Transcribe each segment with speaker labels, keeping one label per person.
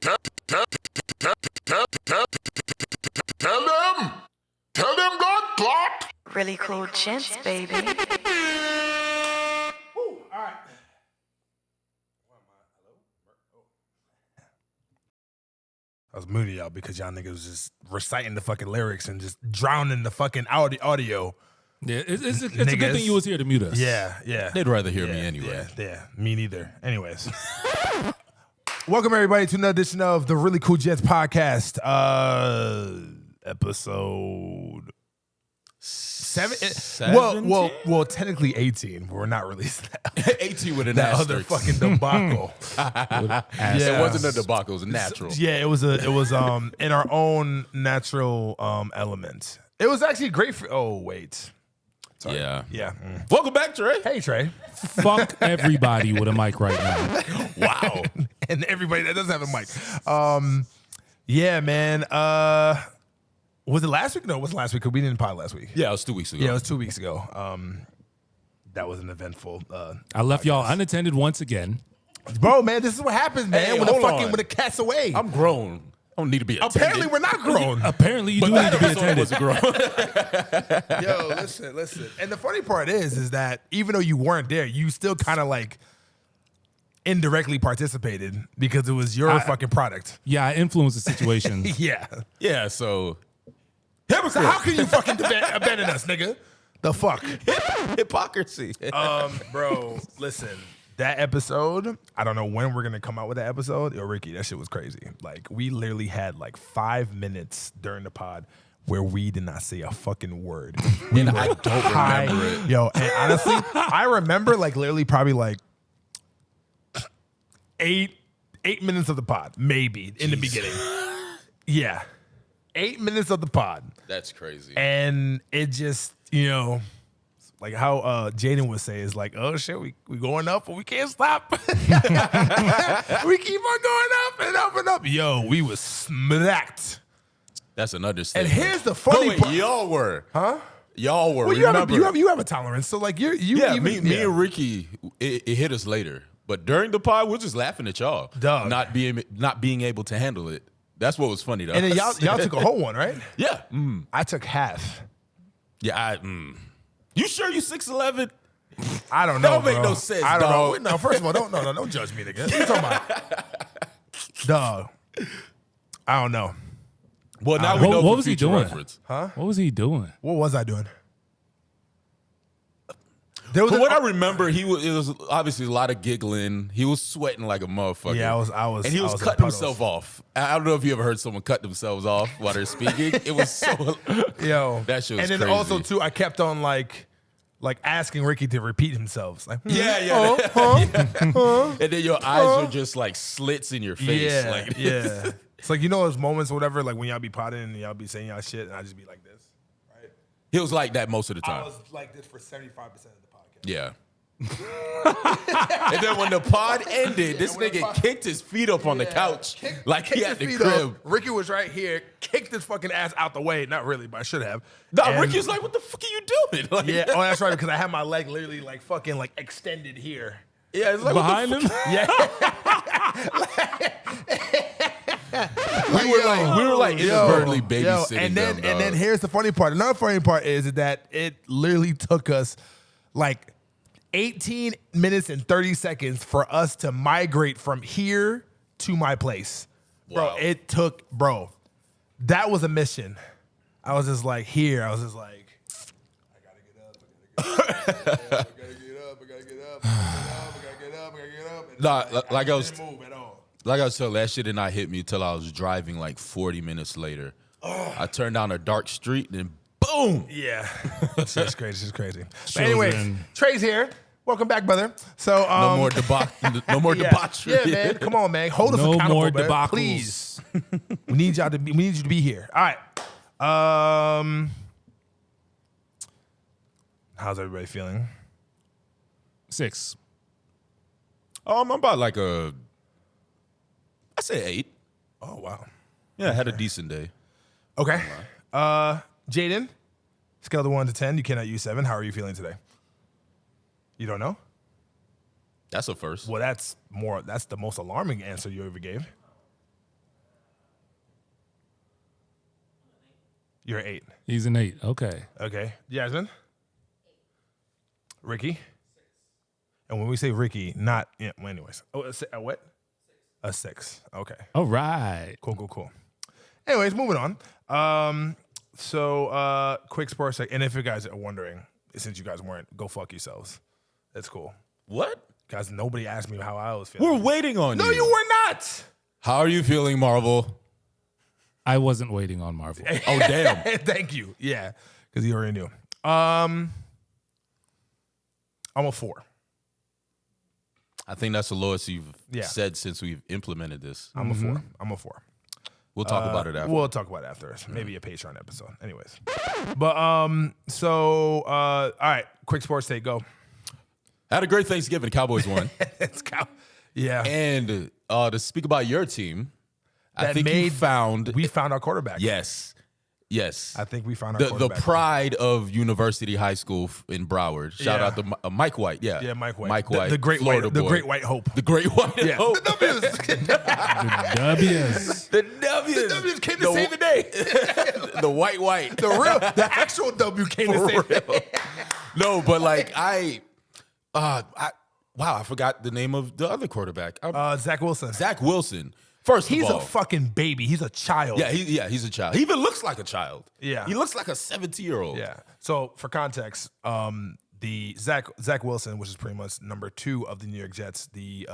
Speaker 1: Tell them that clock.
Speaker 2: Really cool gents, baby.
Speaker 3: Woo, all right. I was mooning y'all because y'all niggas was just reciting the fucking lyrics and just drowning the fucking audio.
Speaker 4: Yeah, it's a good thing you was here to mute us.
Speaker 3: Yeah.
Speaker 4: They'd rather hear me anyway.
Speaker 3: Yeah, me neither. Anyways. Welcome everybody to another edition of the Really Cool Gents podcast. Episode 7. Well, technically 18, but we're not releasing that.
Speaker 4: 18 with an
Speaker 3: that
Speaker 4: asterisk.
Speaker 3: other fucking debacle.
Speaker 4: It wasn't a debacle, it was natural.
Speaker 3: Yeah, it was in our own natural element. It was actually great for wait. Sorry.
Speaker 4: Yeah.
Speaker 3: Welcome back, Trey. Hey, Trey.
Speaker 4: Fuck everybody with a mic right now.
Speaker 3: Wow. And everybody that doesn't have a mic. Yeah, man. Was it last week? No, it wasn't last week because we didn't pod last week.
Speaker 4: Yeah, it was 2 weeks ago.
Speaker 3: Yeah, it was 2 weeks ago. That was an eventful
Speaker 4: I left y'all unattended once again.
Speaker 3: Bro, man, this is what happens, man,
Speaker 4: Hey,
Speaker 3: when the cat's away.
Speaker 4: I'm grown. I don't need to be attended.
Speaker 3: Apparently, we're not grown.
Speaker 4: Apparently, you do need to be attended.
Speaker 3: Yo, listen. And the funny part is that even though you weren't there, you still kind of like indirectly participated because it was your fucking product.
Speaker 4: Yeah, I influenced the situation.
Speaker 3: Yeah, so how can you fucking abandon us, nigga? The fuck?
Speaker 4: Hypocrisy.
Speaker 3: Bro, listen. That episode, I don't know when we're gonna come out with that episode. Yo, Ricky, that shit was crazy. Like, we literally had like 5 minutes during the pod where we did not say a fucking word.
Speaker 4: And I don't remember it.
Speaker 3: Yo, and honestly, I remember like literally probably like 8 minutes of the pod, maybe in the beginning. Yeah. 8 minutes of the pod.
Speaker 4: That's crazy.
Speaker 3: And it just, like how Jaden would say is like, oh shit, we going up, but we can't stop. We keep on going up and up and up. Yo, we was smacked.
Speaker 4: That's an understatement.
Speaker 3: And here's the funny part.
Speaker 4: Y'all were.
Speaker 3: Huh?
Speaker 4: Y'all were.
Speaker 3: Well,
Speaker 4: remember,
Speaker 3: you have a tolerance. So like me
Speaker 4: and Ricky, it hit us later. But during the pod, we're just laughing at y'all.
Speaker 3: Dog.
Speaker 4: Not being able to handle it. That's what was funny though.
Speaker 3: And then y'all took a whole one, right?
Speaker 4: Yeah.
Speaker 3: I took half.
Speaker 4: Yeah, You sure you 6'11"?
Speaker 3: I don't know.
Speaker 4: Don't make
Speaker 3: bro.
Speaker 4: no sense,
Speaker 3: I don't
Speaker 4: dog.
Speaker 3: know. No, first of all, don't judge me, nigga. What you talking about? Dog. I don't know.
Speaker 4: Well, now we know
Speaker 5: what
Speaker 4: for
Speaker 5: was he
Speaker 4: future
Speaker 5: doing?
Speaker 4: reference.
Speaker 3: Huh?
Speaker 5: What was he doing?
Speaker 3: What was I doing?
Speaker 4: From what I remember, it was obviously a lot of giggling. He was sweating like a motherfucker.
Speaker 3: Yeah, I was.
Speaker 4: And he was
Speaker 3: in
Speaker 4: cutting
Speaker 3: puddles.
Speaker 4: himself off. I don't know if you ever heard someone cut themselves off while they're speaking. It was so.
Speaker 3: Yo,
Speaker 4: that shit was
Speaker 3: and then
Speaker 4: crazy.
Speaker 3: also too, I kept on like asking Ricky to repeat himself. Like,
Speaker 4: Yeah. And then your eyes are just like slits in your face.
Speaker 3: Yeah,
Speaker 4: like,
Speaker 3: yeah. It's like, those moments or whatever, like when y'all be potting and y'all be saying y'all shit, and I just be like this, right?
Speaker 4: He was like that most of the
Speaker 3: I
Speaker 4: time.
Speaker 3: was like this for 75% of the podcast.
Speaker 4: Yeah. And then when the pod ended, this nigga kicked his feet up on the couch like he had the crib.
Speaker 3: Ricky was right here, kicked his fucking ass out the way. Not really, but I should have.
Speaker 4: No, Ricky was like, "What the fuck are you doing?" Like,
Speaker 3: yeah, oh, that's right, because I had my leg literally like fucking like extended here.
Speaker 4: Yeah, it's like
Speaker 5: Behind him?
Speaker 3: Yeah.
Speaker 4: we were like inadvertently babysitting
Speaker 3: and then
Speaker 4: them,
Speaker 3: and then
Speaker 4: dog.
Speaker 3: here's the funny part. Another funny part is that it literally took us like 18 minutes and 30 seconds for us to migrate from here to my place.
Speaker 4: Wow.
Speaker 3: Bro, that was a mission. I was just like, here. I was just like, I gotta get up.
Speaker 4: Nah, like I was
Speaker 3: move at all.
Speaker 4: Like I was telling, that shit did not hit me till I was driving like 40 minutes later. I turned down a dark street and then boom.
Speaker 3: Yeah. It's crazy. It's crazy. But anyways, Trey's here. Welcome back, brother. So
Speaker 4: No more debauchery.
Speaker 3: Yeah, man. Come on, man. Hold us
Speaker 5: No
Speaker 3: accountable,
Speaker 5: more
Speaker 3: man.
Speaker 5: debacles.
Speaker 3: Please. We need you to be here. All right. How's everybody feeling?
Speaker 5: 6.
Speaker 4: I'm about like I say 8.
Speaker 3: Oh, wow.
Speaker 4: Yeah, I had a decent day.
Speaker 3: Okay. Jaden, scale of 1 to 10. You cannot use 7. How are you feeling today? You don't know?
Speaker 4: That's a first.
Speaker 3: Well, that's the most alarming answer you ever gave. You're 8.
Speaker 5: He's an 8. Okay.
Speaker 3: Okay. Jasmine? Ricky? And when we say Ricky, not, well, anyways. Oh, a what? A 6. Okay.
Speaker 5: All right.
Speaker 3: Cool. Anyways, moving on. So quick sports sec. And if you guys are wondering, since you guys weren't, go fuck yourselves. That's cool.
Speaker 4: What?
Speaker 3: Guys, nobody asked me how I was feeling.
Speaker 4: We're waiting on you.
Speaker 3: No, you were not.
Speaker 4: How are you feeling, Marvel?
Speaker 5: I wasn't waiting on Marvel.
Speaker 4: Oh, damn.
Speaker 3: Thank you. Yeah, because you already knew. I'm a 4.
Speaker 4: I think that's the lowest you've
Speaker 3: Yeah.
Speaker 4: said since we've implemented this.
Speaker 3: I'm a 4. I'm a 4.
Speaker 4: We'll talk about it after.
Speaker 3: We'll talk about it after. Maybe a Patreon episode. Anyways. But all right, quick sports take, go.
Speaker 4: Had a great Thanksgiving. Cowboys won.
Speaker 3: Let's go. Yeah.
Speaker 4: And to speak about your team, I
Speaker 3: That
Speaker 4: think
Speaker 3: we found our quarterback.
Speaker 4: Yes.
Speaker 3: I think we found our
Speaker 4: the
Speaker 3: quarterback.
Speaker 4: pride of University High School in Broward. Shout
Speaker 3: Yeah.
Speaker 4: out to Mike White. Yeah.
Speaker 3: Yeah, Mike White.
Speaker 4: Mike White.
Speaker 3: The great
Speaker 4: Florida
Speaker 3: white, the
Speaker 4: boy.
Speaker 3: great white hope.
Speaker 4: The great white
Speaker 3: Yeah.
Speaker 4: hope.
Speaker 3: The W's.
Speaker 5: W's.
Speaker 4: The W's.
Speaker 3: The W's came to save the day.
Speaker 4: The white.
Speaker 3: The actual W came to save the day.
Speaker 4: No, but like wow, I forgot the name of the other quarterback.
Speaker 3: Zach Wilson.
Speaker 4: Zach Wilson. First
Speaker 3: He's
Speaker 4: of all,
Speaker 3: a fucking baby. He's a child.
Speaker 4: he's a child. He even looks like a child.
Speaker 3: Yeah.
Speaker 4: He looks like a 17-year-old.
Speaker 3: Yeah. So for context, the Zach Wilson, which is pretty much number 2 of the New York Jets, the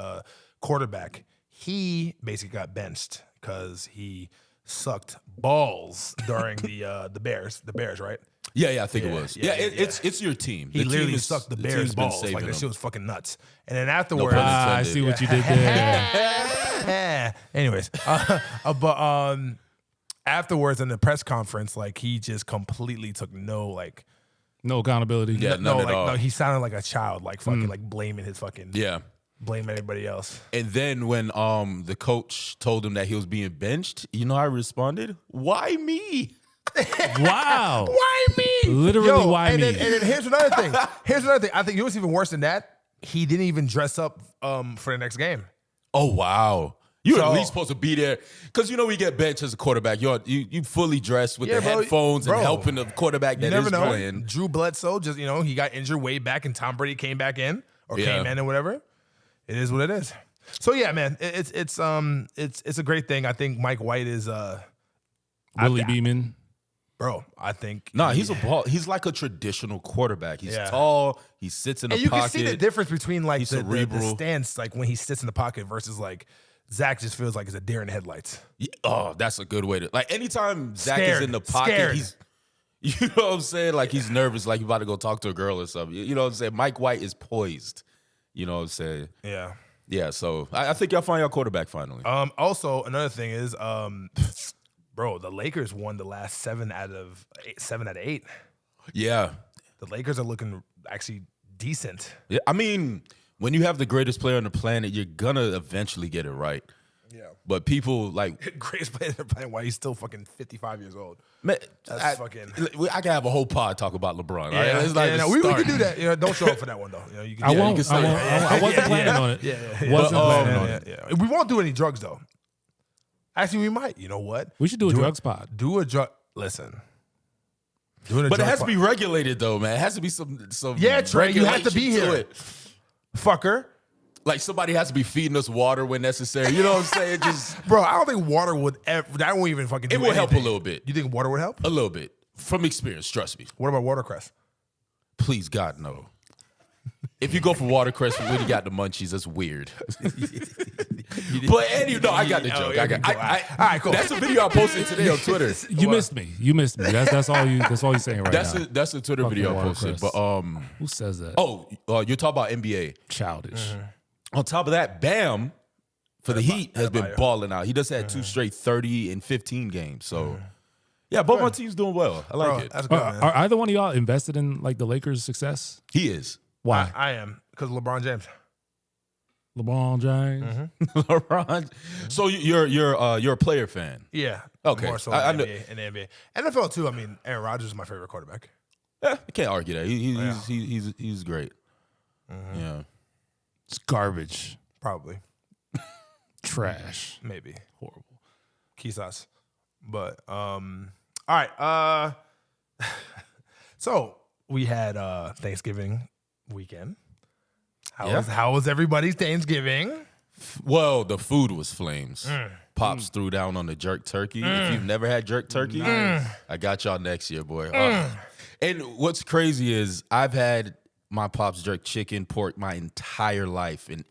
Speaker 3: quarterback, he basically got benched because he sucked balls during the Bears, right?
Speaker 4: Yeah, I think it was.
Speaker 3: yeah.
Speaker 4: It's your team.
Speaker 3: He
Speaker 4: The team
Speaker 3: literally
Speaker 4: is-
Speaker 3: sucked the
Speaker 4: the
Speaker 3: Bears
Speaker 4: team's been
Speaker 3: balls.
Speaker 4: saving
Speaker 3: Like that
Speaker 4: them.
Speaker 3: shit was fucking nuts. And then afterwards,
Speaker 4: pun
Speaker 5: I see what you did there.
Speaker 3: anyways, but afterwards in the press conference, like he just completely took no
Speaker 5: accountability.
Speaker 4: Yeah, none at all.
Speaker 3: no, he sounded like a child, like fucking like blaming his fucking blaming everybody else.
Speaker 4: And then when the coach told him that he was being benched, you know how I responded? Why me?
Speaker 5: Wow.
Speaker 3: Why me?
Speaker 5: Literally, why
Speaker 3: and
Speaker 5: me?
Speaker 3: Then here's another thing. I think it was even worse than that. He didn't even dress up for the next game.
Speaker 4: Oh wow. You're
Speaker 3: So-
Speaker 4: at least supposed to be there. Because you know we get benched as a quarterback. You fully dressed with
Speaker 3: Yeah,
Speaker 4: the
Speaker 3: bro.
Speaker 4: headphones
Speaker 3: Bro.
Speaker 4: and helping the quarterback
Speaker 3: You
Speaker 4: that
Speaker 3: never
Speaker 4: is
Speaker 3: know.
Speaker 4: playing.
Speaker 3: Drew Bledsoe just he got injured way back, and Tom Brady came back in or
Speaker 4: Yeah.
Speaker 3: came in or whatever. It is what it is. So yeah, man, it's a great thing. I think Mike White is
Speaker 5: Willie Beeman.
Speaker 3: bro. I think
Speaker 4: Nah, he's a ball. He's like a traditional quarterback. He's
Speaker 3: Yeah.
Speaker 4: tall. He sits in the
Speaker 3: and you
Speaker 4: pocket.
Speaker 3: can see the difference between like
Speaker 4: He's
Speaker 3: the
Speaker 4: cerebral.
Speaker 3: stance, like when he sits in the pocket versus like Zach just feels like it's a deer in the headlights.
Speaker 4: Yeah, oh, that's a good way to like. Anytime Zach
Speaker 3: Scared.
Speaker 4: is in the pocket,
Speaker 3: Scared.
Speaker 4: he's. You know what I'm saying? Like he's nervous, like he's about to go talk to a girl or something. You know what I'm saying? Mike White is poised. You know what I'm saying?
Speaker 3: Yeah.
Speaker 4: Yeah. So I think y'all find your quarterback finally.
Speaker 3: Also, another thing is, bro, the Lakers won the last 7 out of 8.
Speaker 4: Yeah.
Speaker 3: The Lakers are looking actually decent.
Speaker 4: Yeah. I mean, when you have the greatest player on the planet, you're gonna eventually get it right.
Speaker 3: Yeah.
Speaker 4: But people like,
Speaker 3: Greatest player they're playing while he's still fucking 55 years old.
Speaker 4: man,
Speaker 3: That's fucking-
Speaker 4: I can have a whole pod talk about LeBron.
Speaker 3: Yeah,
Speaker 4: Right? Let's not even
Speaker 3: we
Speaker 4: start.
Speaker 3: can do that. Don't show up for that one though. You can,
Speaker 5: I
Speaker 3: yeah,
Speaker 5: won't.
Speaker 3: You can
Speaker 5: I
Speaker 3: say
Speaker 5: won't.
Speaker 3: it.
Speaker 5: I wasn't planning on it.
Speaker 3: Yeah.
Speaker 5: Wasn't
Speaker 4: But,
Speaker 5: planning
Speaker 3: Yeah,
Speaker 5: on
Speaker 3: yeah,
Speaker 5: it.
Speaker 3: yeah. We won't do any drugs though. Actually, we might. You know what?
Speaker 5: We should do a drugs pod.
Speaker 3: Do a drug. Listen. Doing a
Speaker 4: But it
Speaker 3: drug
Speaker 4: has to
Speaker 3: pod-
Speaker 4: be regulated though, man. It has to be some
Speaker 3: Yeah, Trey, you have to be
Speaker 4: regulation
Speaker 3: here.
Speaker 4: it.
Speaker 3: fucker.
Speaker 4: Like somebody has to be feeding us water when necessary. You know what I'm saying? Just
Speaker 3: Bro, I don't think water would ever. That won't even fucking.
Speaker 4: it
Speaker 3: do
Speaker 4: will help a
Speaker 3: anything.
Speaker 4: little bit.
Speaker 3: You think water would help?
Speaker 4: A little bit. From experience, trust me.
Speaker 3: What about watercress?
Speaker 4: Please, God, no. If you go for watercress when you got the munchies, that's weird. But anyway, no, I got the joke.
Speaker 3: okay, cool. All right, cool.
Speaker 4: That's a video I posted today on Twitter.
Speaker 5: You missed me. You missed me. That's all you. That's all you're saying right now.
Speaker 4: That's a Twitter
Speaker 5: Fucking
Speaker 4: video I posted.
Speaker 5: watercress.
Speaker 4: But
Speaker 5: Who says that?
Speaker 4: you're talking about NBA.
Speaker 5: Childish.
Speaker 4: On top of that, Bam for the Heat has been
Speaker 3: Adebayo.
Speaker 4: balling out. He just had 2 straight 30 and 15 games. So yeah, both my teams doing well. I like
Speaker 3: Bro,
Speaker 4: it.
Speaker 3: that's good,
Speaker 5: Are,
Speaker 3: man.
Speaker 5: are either one of y'all invested in like the Lakers' success?
Speaker 4: He is.
Speaker 5: Why?
Speaker 3: I am because LeBron James.
Speaker 5: LeBron James.
Speaker 4: LeBron. So you're a player fan.
Speaker 3: Yeah.
Speaker 4: Okay.
Speaker 3: More so
Speaker 4: I
Speaker 3: in
Speaker 4: know-
Speaker 3: the NBA, in the NBA. NFL too. I mean, Aaron Rodgers is my favorite quarterback.
Speaker 4: I can't argue that. He's great. Yeah.
Speaker 5: It's garbage.
Speaker 3: Probably.
Speaker 5: Trash.
Speaker 3: Maybe.
Speaker 5: Horrible.
Speaker 3: Quizás. But All right. So we had Thanksgiving weekend. How was everybody's Thanksgiving?
Speaker 4: Well, the food was flames. Pops threw down on the jerk turkey. If you've never had jerk turkey, I got y'all next year, boy. And what's crazy is I've had my Pops jerk chicken, pork my entire life, and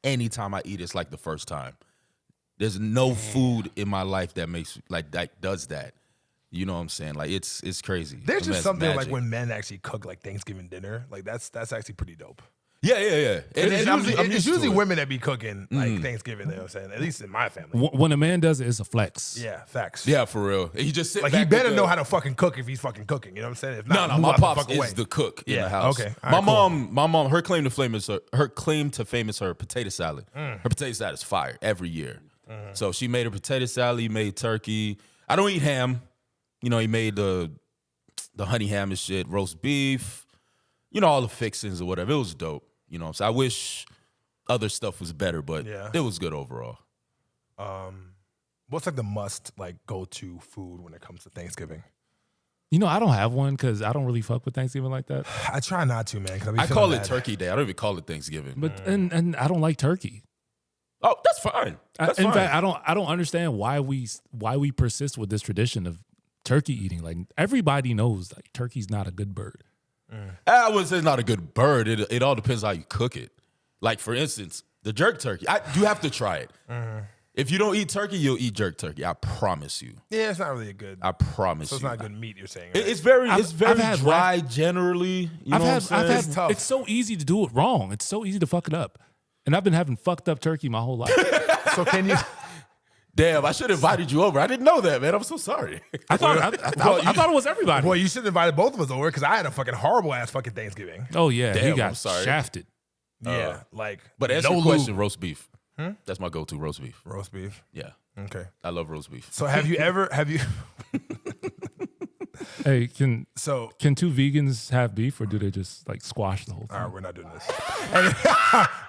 Speaker 4: anytime I eat, it's like the first time. There's no food in my life that makes that does that. You know what I'm saying? Like it's crazy.
Speaker 3: There's just something
Speaker 4: magic.
Speaker 3: like when men actually cook like Thanksgiving dinner. Like that's actually pretty dope.
Speaker 4: Yeah.
Speaker 3: And
Speaker 4: I'm
Speaker 3: it's
Speaker 4: used to
Speaker 3: usually
Speaker 4: it.
Speaker 3: women that be cooking like Thanksgiving. You know what I'm saying? At least in my family.
Speaker 5: When a man does it, it's a flex.
Speaker 3: Yeah, facts.
Speaker 4: Yeah, for real. He just sit
Speaker 3: Like
Speaker 4: back
Speaker 3: he better
Speaker 4: with
Speaker 3: know how to fucking cook if he's fucking cooking. You know what I'm saying? If
Speaker 4: No,
Speaker 3: not,
Speaker 4: my
Speaker 3: move out the
Speaker 4: pops
Speaker 3: fuck
Speaker 4: is
Speaker 3: away.
Speaker 4: the cook in
Speaker 3: Yeah,
Speaker 4: the house.
Speaker 3: okay. All
Speaker 4: My
Speaker 3: right,
Speaker 4: mom, her claim to fame is her potato salad. Her potato salad is fire every year. So she made a potato salad, he made turkey. I don't eat ham. You know, he made the honey ham and shit, roast beef, you know, all the fixings or whatever. It was dope. You know, so I wish other stuff was better, but it was good overall.
Speaker 3: What's like the must like go to food when it comes to Thanksgiving?
Speaker 5: You know, I don't have one because I don't really fuck with Thanksgiving like that.
Speaker 3: I try not to, man. 'Cause
Speaker 4: I call it Turkey Day. I don't even call it Thanksgiving.
Speaker 5: But and I don't like turkey.
Speaker 4: Oh, that's fine. That's
Speaker 5: In
Speaker 4: fine.
Speaker 5: fact, I don't understand why we persist with this tradition of turkey eating. Like everybody knows, like turkey's not a good bird.
Speaker 4: I wouldn't say it's not a good bird. It all depends how you cook it. Like, for instance, the jerk turkey. You have to try it. If you don't eat turkey, you'll eat jerk turkey. I promise you.
Speaker 3: Yeah, it's not really a good.
Speaker 4: I promise
Speaker 3: So it's
Speaker 4: you.
Speaker 3: not good meat. You're saying right?
Speaker 4: It's very
Speaker 5: I've had
Speaker 4: dry generally. You know what I'm saying?
Speaker 3: It's tough.
Speaker 5: It's so easy to do it wrong. It's so easy to fuck it up. And I've been having fucked up turkey my whole life.
Speaker 3: So can you?
Speaker 4: Damn, I should have invited you over. I didn't know that, man. I'm so sorry.
Speaker 5: I thought it was everybody.
Speaker 3: Well, you should have invited both of us over because I had a fucking horrible ass fucking Thanksgiving.
Speaker 5: Oh yeah,
Speaker 4: Damn,
Speaker 5: he
Speaker 4: I'm
Speaker 5: got
Speaker 4: sorry.
Speaker 5: shafted.
Speaker 3: Yeah, like
Speaker 4: But answer
Speaker 3: no
Speaker 4: your question,
Speaker 3: lube.
Speaker 4: roast beef. That's my go-to, roast beef.
Speaker 3: Roast beef.
Speaker 4: Yeah,
Speaker 3: Okay.
Speaker 4: I love roast beef.
Speaker 3: So have you?
Speaker 5: Hey, can
Speaker 3: So
Speaker 5: two vegans have beef or do they just like squash the whole thing?
Speaker 3: all right, we're not doing this.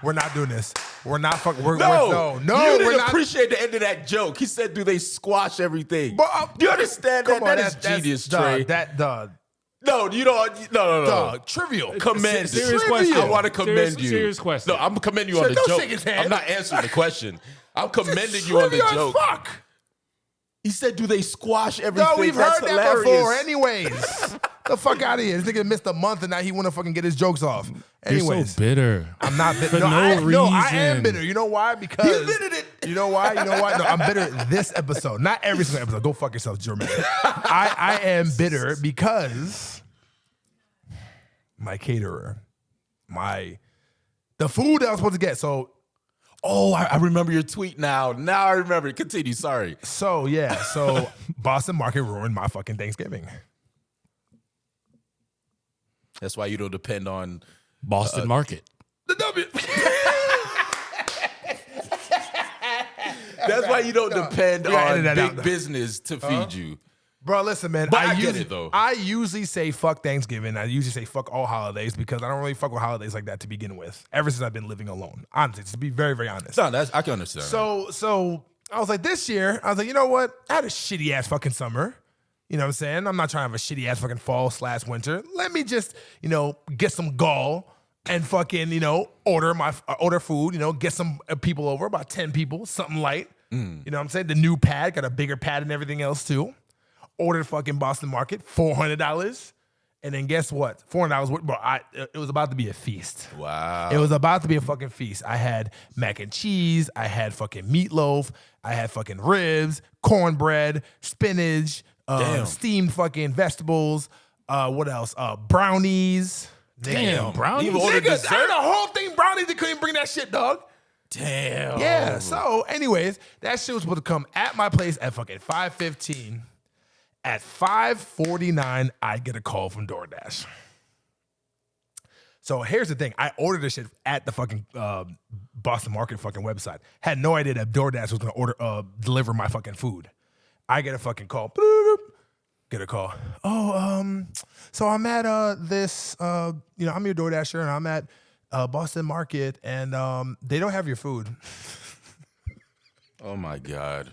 Speaker 3: We're not doing this. We're not fucking.
Speaker 4: No,
Speaker 3: no,
Speaker 4: you didn't
Speaker 3: we're not.
Speaker 4: appreciate the end of that joke. He said, "Do they squash everything?"
Speaker 3: But,
Speaker 4: Do you understand that?
Speaker 3: Come on,
Speaker 4: That is genius, Trey. No, you don't. No.
Speaker 3: Trivial.
Speaker 4: Commend.
Speaker 5: Serious
Speaker 3: Trivial.
Speaker 5: question.
Speaker 4: I want to commend you.
Speaker 5: Serious question.
Speaker 4: No, I'm commending you on
Speaker 3: Shit,
Speaker 4: the
Speaker 3: don't
Speaker 4: joke.
Speaker 3: shake his hand.
Speaker 4: I'm not answering the question. I'm commending you on the
Speaker 3: Trivial as
Speaker 4: joke.
Speaker 3: fuck.
Speaker 4: He said, "Do they squash everything?"
Speaker 3: No, we've
Speaker 4: That's
Speaker 3: heard
Speaker 4: hilarious.
Speaker 3: that before. Anyways, the fuck out of here. This nigga missed a month and now he want to fucking get his jokes off.
Speaker 5: You're
Speaker 3: Anyways,
Speaker 5: so bitter.
Speaker 3: I'm not bitter.
Speaker 5: For
Speaker 3: No,
Speaker 5: no
Speaker 3: I am
Speaker 5: reason.
Speaker 3: bitter. You know why? Because
Speaker 4: You admitted it.
Speaker 3: You know why? No, I'm bitter this episode. Not every single episode. Go fuck yourself, German. I am bitter because my caterer, the food that I was supposed to get.
Speaker 4: Oh, I remember your tweet now. Now I remember. Continue. Sorry.
Speaker 3: So Boston Market ruined my fucking Thanksgiving.
Speaker 4: That's why you don't depend on
Speaker 5: Boston Market.
Speaker 3: The W.
Speaker 4: That's why you don't depend
Speaker 3: We gotta
Speaker 4: on
Speaker 3: edit that
Speaker 4: big
Speaker 3: out.
Speaker 4: business to feed you.
Speaker 3: Bro, listen, man.
Speaker 4: But I get it, though.
Speaker 3: I usually say fuck Thanksgiving. I usually say fuck all holidays because I don't really fuck with holidays like that to begin with. Ever since I've been living alone, honestly, to be very, very honest.
Speaker 4: No, I can understand.
Speaker 3: So I was like, this year, I was like, you know what? I had a shitty ass fucking summer. You know what I'm saying? I'm not trying to have a shitty ass fucking fall/winter. Let me just, get some gall and fucking, order food, get some people over, about 10 people, something light. You know what I'm saying? The new pad, got a bigger pad and everything else too. Ordered fucking Boston Market, $400. And then guess what? $400, bro, it was about to be a feast.
Speaker 4: Wow.
Speaker 3: It was about to be a fucking feast. I had mac and cheese. I had fucking meatloaf. I had fucking ribs, cornbread, spinach, steamed fucking vegetables. What else? Brownies.
Speaker 5: Damn, brownies.
Speaker 4: You ordered
Speaker 3: Nigga,
Speaker 4: dessert?
Speaker 3: I had a whole thing brownies. They couldn't bring that shit, dog.
Speaker 4: Damn.
Speaker 3: Yeah. So, anyways, that shit was supposed to come at my place at fucking 5:15. At 5:49, I get a call from DoorDash. So here's the thing. I ordered this shit at the fucking Boston Market fucking website. Had no idea that DoorDash was gonna deliver my fucking food. I get a fucking call. Bloop. Get a call. So I'm at this, I'm your DoorDasher and I'm at Boston Market and they don't have your food.
Speaker 4: Oh my God.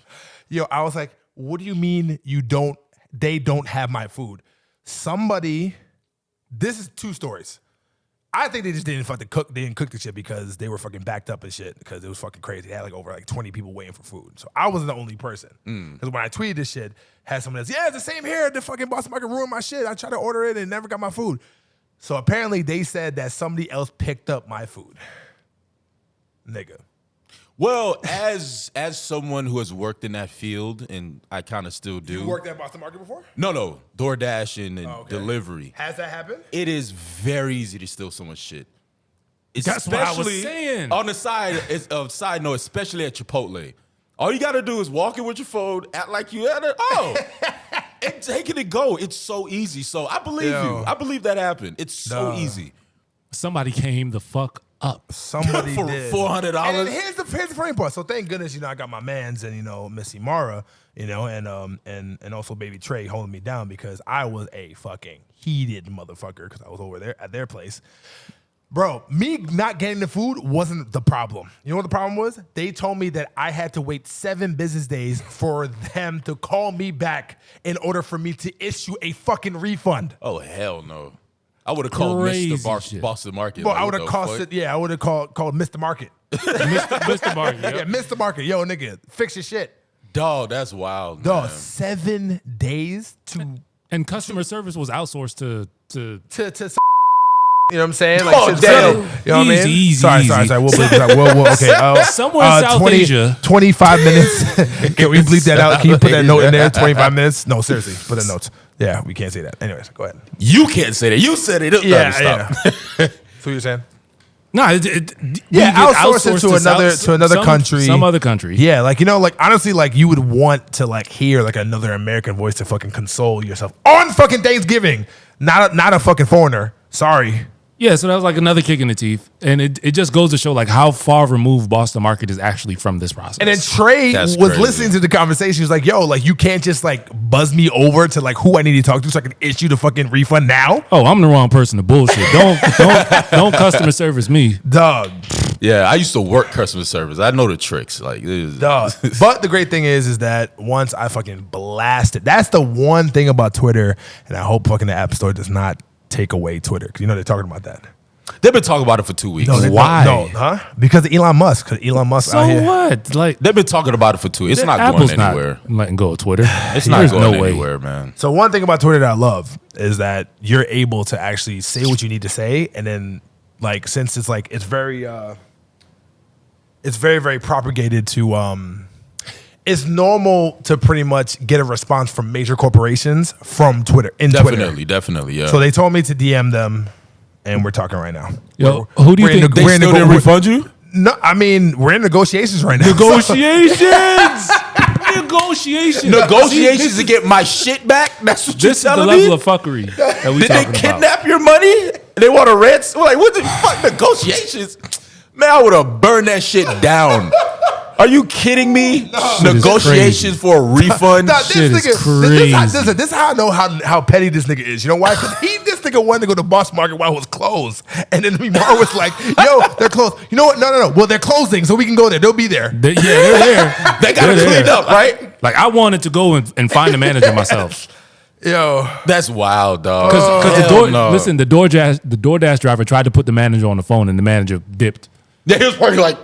Speaker 3: Yo, I was like, what do you mean you don't they don't have my food. Somebody, this is 2 stories. I think they just didn't fucking cook. They didn't cook the shit because they were fucking backed up and shit because it was fucking crazy. They had like over 20 people waiting for food. So I wasn't the only person. Because when I tweeted this shit, had someone else, yeah, it's the same here. The fucking Boston Market ruined my shit. I tried to order it and never got my food. So apparently they said that somebody else picked up my food. Nigga.
Speaker 4: Well, as someone who has worked in that field, and I kind of still do.
Speaker 3: You worked at Boston Market before?
Speaker 4: No. DoorDash and delivery.
Speaker 3: Has that happened?
Speaker 4: It is very easy to steal someone's shit.
Speaker 5: That's what I was
Speaker 4: Especially
Speaker 5: saying.
Speaker 4: On the side, it's a side note, especially at Chipotle. All you gotta do is walk in with your phone, act like you had it. Oh, and take it and go. It's so easy. So I believe you. I believe that happened. It's so easy.
Speaker 5: Somebody came the fuck up.
Speaker 3: Somebody
Speaker 4: For
Speaker 3: did.
Speaker 4: $400.
Speaker 3: And here's the funny part. So thank goodness, I got my mans and Missy Mara, and also Baby Trey holding me down because I was a fucking heated motherfucker because I was over there at their place. Bro, me not getting the food wasn't the problem. You know what the problem was? They told me that I had to wait 7 business days for them to call me back in order for me to issue a fucking refund.
Speaker 4: Oh, hell no. I would have called
Speaker 5: Crazy
Speaker 4: Mr.
Speaker 5: shit.
Speaker 4: Boston Market.
Speaker 3: Well,
Speaker 4: Like,
Speaker 3: I
Speaker 4: what
Speaker 3: would have
Speaker 4: the
Speaker 3: cost
Speaker 4: fuck?
Speaker 3: it. Yeah, I would have called Mr. Market.
Speaker 5: Mr. Market.
Speaker 3: Yeah,
Speaker 5: Yep.
Speaker 3: Mr. Market. Yo, nigga, fix your shit.
Speaker 4: Dog, that's wild.
Speaker 3: Dog,
Speaker 4: man.
Speaker 3: 7 days to
Speaker 5: And customer service was outsourced to
Speaker 3: you know what I'm saying? Like,
Speaker 4: Oh,
Speaker 3: shit's
Speaker 4: damn.
Speaker 3: funny. You know what I mean?
Speaker 5: Easy,
Speaker 3: sorry.
Speaker 5: easy.
Speaker 3: We'll bleep that. We'll okay.
Speaker 5: Somewhere in South Asia.
Speaker 3: 25 minutes. Can we bleep that out? Can you put that note in there? 25 minutes? No, seriously. Put that notes. Yeah, we can't say that. Anyways, go ahead.
Speaker 4: You can't say that. You said it.
Speaker 3: Yeah. So what you're saying?
Speaker 5: No, we
Speaker 3: outsource it
Speaker 5: get
Speaker 3: to another country.
Speaker 5: Some other country.
Speaker 3: Yeah, honestly, you would want to hear another American voice to fucking console yourself on fucking Thanksgiving. Not a fucking foreigner. Sorry.
Speaker 5: Yeah, so that was another kick in the teeth. And it just goes to show how far removed Boston Market is actually from this process.
Speaker 3: And then Trey
Speaker 4: That's
Speaker 3: was
Speaker 4: crazy.
Speaker 3: listening to the conversation. He was like, yo, you can't just buzz me over to who I need to talk to so I can issue the fucking refund now.
Speaker 5: Oh, I'm the wrong person to bullshit. Don't customer service me.
Speaker 3: Dog.
Speaker 4: Yeah, I used to work customer service. I know the tricks.
Speaker 3: Dog. But the great thing is that once I fucking blasted, that's the one thing about Twitter, and I hope fucking the App Store does not take away Twitter, because they're talking about that.
Speaker 4: They've been talking about it for 2 weeks.
Speaker 3: No,
Speaker 5: Why?
Speaker 3: No, huh? Because of Elon Musk. Because Elon Musk
Speaker 5: So
Speaker 3: out here.
Speaker 5: what?
Speaker 4: They've been talking about it for 2 weeks. It's not
Speaker 5: Apple's
Speaker 4: going anywhere.
Speaker 5: not letting go of Twitter.
Speaker 4: It's not
Speaker 5: There's
Speaker 4: going
Speaker 5: no way.
Speaker 4: anywhere, man.
Speaker 3: So one thing about Twitter that I love is that you're able to actually say what you need to say, and then since it's it's very, very propagated to it's normal to pretty much get a response from major corporations from Twitter
Speaker 4: Definitely, yeah.
Speaker 3: So they told me to DM them, and we're talking right now.
Speaker 5: Yo, who do you
Speaker 3: we're in
Speaker 5: think
Speaker 3: the-
Speaker 4: They still didn't refund you?
Speaker 3: No, I mean we're in negotiations right now.
Speaker 5: Negotiations. Negotiations.
Speaker 4: Negotiations to get my shit back? That's what you're
Speaker 5: This is the
Speaker 4: telling
Speaker 5: level
Speaker 4: me?
Speaker 5: of fuckery that we
Speaker 4: Did they
Speaker 5: talking
Speaker 4: kidnap
Speaker 5: about.
Speaker 4: your money? They want to rent? What the fuck? Negotiations? Man, I would have burned that shit down. Are you kidding me? Negotiations for a refund?
Speaker 3: Nah, this
Speaker 5: Shit is
Speaker 3: nigga, this is how I know how petty this nigga is. You know why? Because this nigga wanted to go to Boston Market while it was closed, and then Mara was like, "Yo, they're closed. You know what? No. Well, they're closing, so we can go there. They'll be there."
Speaker 5: They're there.
Speaker 4: They got to
Speaker 5: They're
Speaker 4: clean
Speaker 5: there.
Speaker 4: up, right?
Speaker 5: I wanted to go and find the manager myself.
Speaker 3: Yo,
Speaker 4: That's wild, dog.
Speaker 5: Because
Speaker 4: no.
Speaker 5: listen, the DoorDash driver tried to put the manager on the phone, and the manager dipped.
Speaker 4: Yeah, he was probably like,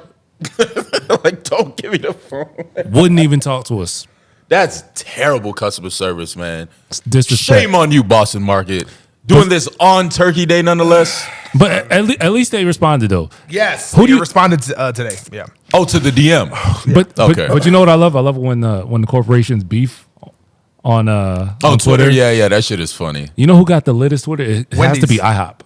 Speaker 4: don't give me the phone.
Speaker 5: Wouldn't even talk to us.
Speaker 4: That's terrible customer service, man.
Speaker 5: It's disrespect.
Speaker 4: Shame on you, Boston Market. Doing this on Turkey Day, nonetheless.
Speaker 5: But at least they responded though.
Speaker 3: yes.
Speaker 5: Who do you-
Speaker 3: responded today? Yeah.
Speaker 4: Oh, to the DM. Okay.
Speaker 5: But you know what I love? I love when the corporations beef on
Speaker 4: On Twitter, yeah, that shit is funny.
Speaker 5: You know who got the latest Twitter? It has to
Speaker 3: Wendy's.
Speaker 5: be IHOP.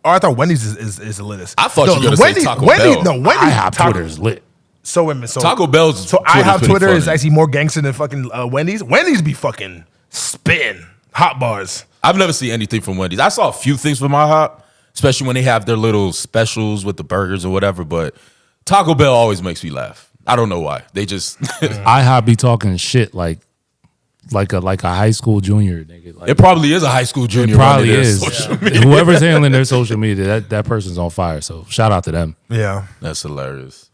Speaker 3: Oh, I thought Wendy's is the latest.
Speaker 4: I thought you were gonna say Taco Bell.
Speaker 3: No, Wendy's.
Speaker 5: IHOP Twitter is lit.
Speaker 3: So
Speaker 4: Taco Bell's
Speaker 3: So
Speaker 4: Twitter's
Speaker 3: IHOP
Speaker 4: pretty
Speaker 3: Twitter is
Speaker 4: funny.
Speaker 3: actually more gangster than fucking Wendy's. Wendy's be fucking spitting hot bars.
Speaker 4: I've never seen anything from Wendy's. I saw a few things from IHOP, especially when they have their little specials with the burgers or whatever. But Taco Bell always makes me laugh. I don't know why. They just
Speaker 5: IHOP be talking shit like a high school junior nigga.
Speaker 4: it probably is a high school junior.
Speaker 5: It probably
Speaker 4: running their
Speaker 5: is.
Speaker 4: social media.
Speaker 5: Whoever's handling their social media, that person's on fire. So shout out to them.
Speaker 3: Yeah.
Speaker 4: That's hilarious.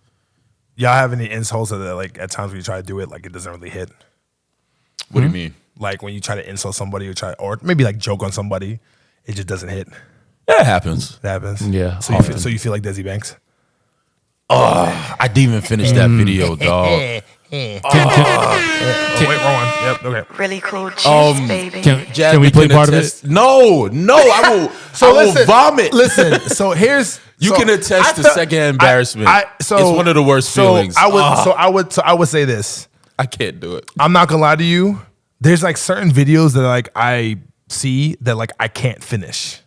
Speaker 3: Y'all have any insults that at times when you try to do it, it doesn't really hit?
Speaker 4: What do you mean?
Speaker 3: Like when you try to insult somebody or maybe like joke on somebody, it just doesn't hit.
Speaker 4: Yeah, it happens.
Speaker 3: It happens.
Speaker 5: Yeah,
Speaker 3: So you feel like Desi Banks?
Speaker 4: I didn't even finish that video, dog.
Speaker 3: Wait, wrong one. Yep. Okay.
Speaker 2: Really cool gents, baby.
Speaker 5: Can we play part of it?
Speaker 4: No, I will. I will vomit.
Speaker 3: Listen. So here's.
Speaker 4: You can attest to secondhand embarrassment. It's one of the worst feelings.
Speaker 3: I would say this.
Speaker 4: I can't do it.
Speaker 3: I'm not gonna lie to you. There's like certain videos that like I see that like I can't finish.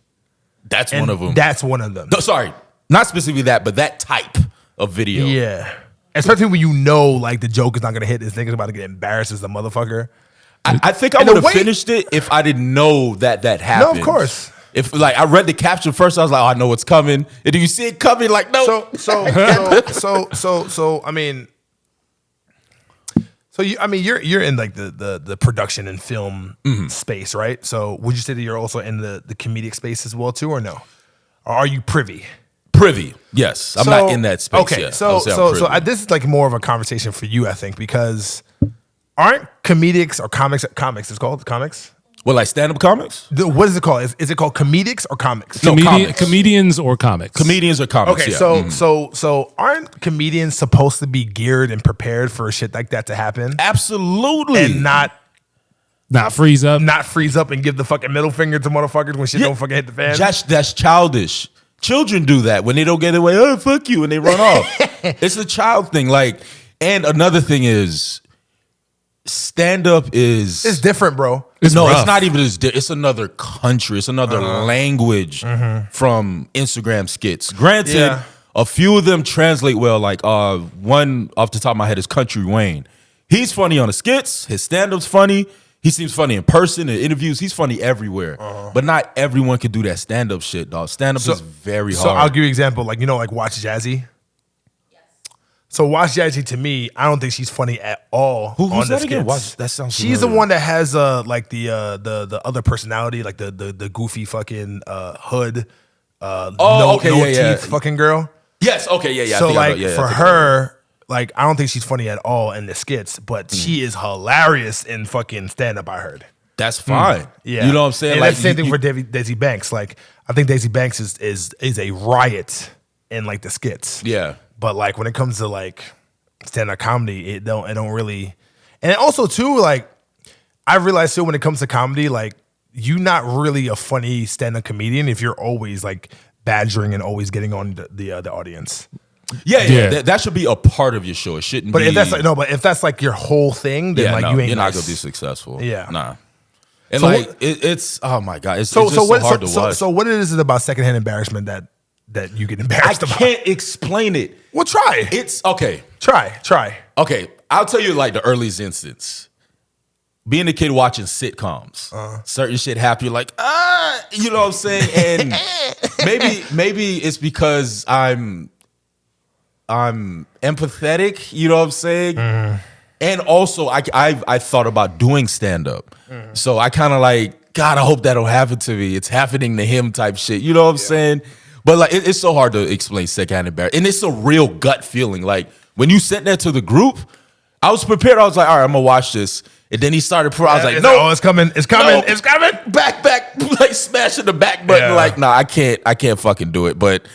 Speaker 4: That's
Speaker 3: And
Speaker 4: one of them.
Speaker 3: That's one of them.
Speaker 4: No, sorry, not specifically that, but that type of video.
Speaker 3: Yeah. Especially when you know like the joke is not gonna hit. This nigga's about to get embarrassed as a motherfucker.
Speaker 4: I think I
Speaker 3: In a
Speaker 4: would have
Speaker 3: way-
Speaker 4: finished it if I didn't know that happened.
Speaker 3: No, of course.
Speaker 4: If like I read the caption first, I was like, oh, I know what's coming. And do you see it coming? Like, no.
Speaker 3: So I mean, you're in like the production and film space, right? So would you say that you're also in the comedic space as well too, or no? Or are you privy?
Speaker 4: Privy, yes. I'm not in that space
Speaker 3: Okay,
Speaker 4: yet.
Speaker 3: so this is like more of a conversation for you, I think, because aren't comedics or comics? It's called comics.
Speaker 4: Well, like stand-up comics?
Speaker 3: What is it called? Is it called comedics or comics?
Speaker 4: No, comics.
Speaker 5: Comedians or comics?
Speaker 4: Comedians or comics,
Speaker 3: Okay,
Speaker 4: yeah.
Speaker 3: so aren't comedians supposed to be geared and prepared for shit like that to happen,
Speaker 4: Absolutely.
Speaker 3: and not
Speaker 5: freeze up.
Speaker 3: freeze up and give the fucking middle finger to motherfuckers when shit don't fucking hit the fan?
Speaker 4: That's childish. Children do that when they don't get their way. Oh, fuck you, and they run off. It's a child thing. Like, and another thing is, stand-up is
Speaker 3: It's different, bro.
Speaker 4: It's
Speaker 5: rough.
Speaker 4: not even as it's another country. It's another language from Instagram skits. Granted,
Speaker 3: Yeah.
Speaker 4: a few of them translate well. Like one off the top of my head is Country Wayne. He's funny on the skits. His stand-up's funny. He seems funny in person, in interviews. He's funny everywhere. But not everyone can do that stand-up shit, dog. Stand-up is very hard.
Speaker 3: So I'll give you an example, like like Watch Jazzy. So Watch Jazzy, to me, I don't think she's funny at all.
Speaker 4: Who's
Speaker 3: on the
Speaker 4: that again?
Speaker 3: skits.
Speaker 4: Watch- that sounds
Speaker 3: She's the
Speaker 4: familiar.
Speaker 3: one that has like the other personality, like the goofy fucking hood, no
Speaker 4: yeah.
Speaker 3: teeth fucking girl.
Speaker 4: Yes, okay, yeah. I
Speaker 3: So
Speaker 4: think I know.
Speaker 3: like
Speaker 4: Yeah, I
Speaker 3: for
Speaker 4: think I know.
Speaker 3: her, like I don't think she's funny at all in the skits, but she is hilarious in fucking stand up. I heard.
Speaker 4: That's fine.
Speaker 3: Yeah,
Speaker 4: You know what I'm saying?
Speaker 3: And
Speaker 4: Like
Speaker 3: that's the same thing
Speaker 4: you-
Speaker 3: for Daisy Banks. Like I think Daisy Banks is a riot in like the skits.
Speaker 4: Yeah.
Speaker 3: But like when it comes to like stand-up comedy, it don't really. And also too, like I realized too when it comes to comedy, like you're not really a funny stand-up comedian if you're always like badgering and always getting on the audience.
Speaker 4: Yeah. That should be a part of your show. It shouldn't
Speaker 3: But
Speaker 4: be.
Speaker 3: if that's like if that's like your whole thing, then like you ain't
Speaker 4: you're not
Speaker 3: nice.
Speaker 4: gonna be successful.
Speaker 3: Yeah.
Speaker 4: Nah. And
Speaker 3: So
Speaker 4: like
Speaker 3: what-
Speaker 4: it's oh my god, it's
Speaker 3: So
Speaker 4: just so hard to
Speaker 3: so
Speaker 4: watch.
Speaker 3: what is it about secondhand embarrassment that you get
Speaker 4: I
Speaker 3: embarrassed about?
Speaker 4: can't explain it.
Speaker 3: Well, try.
Speaker 4: It's okay.
Speaker 3: Try.
Speaker 4: Okay, I'll tell you like the earliest instance. Being a kid watching sitcoms, certain shit happen. You're like, you know what I'm saying? And maybe it's because I'm empathetic. You know what I'm saying? And also, I thought about doing stand up, so I kind of like, God, I hope that don't happen to me. It's happening to him, type shit. You know what I'm saying? But like, it's so hard to explain secondhand embarrassment, and it's a real gut feeling. Like when you sent that to the group, I was prepared. I was like, all right, I'm gonna watch this. And then he started. I was like,
Speaker 3: It's
Speaker 4: no,
Speaker 3: oh, it's coming. It's coming.
Speaker 4: no,
Speaker 3: It's coming.
Speaker 4: back, like smashing the back button.
Speaker 3: Yeah.
Speaker 4: Like, nah, I can't fucking do it. But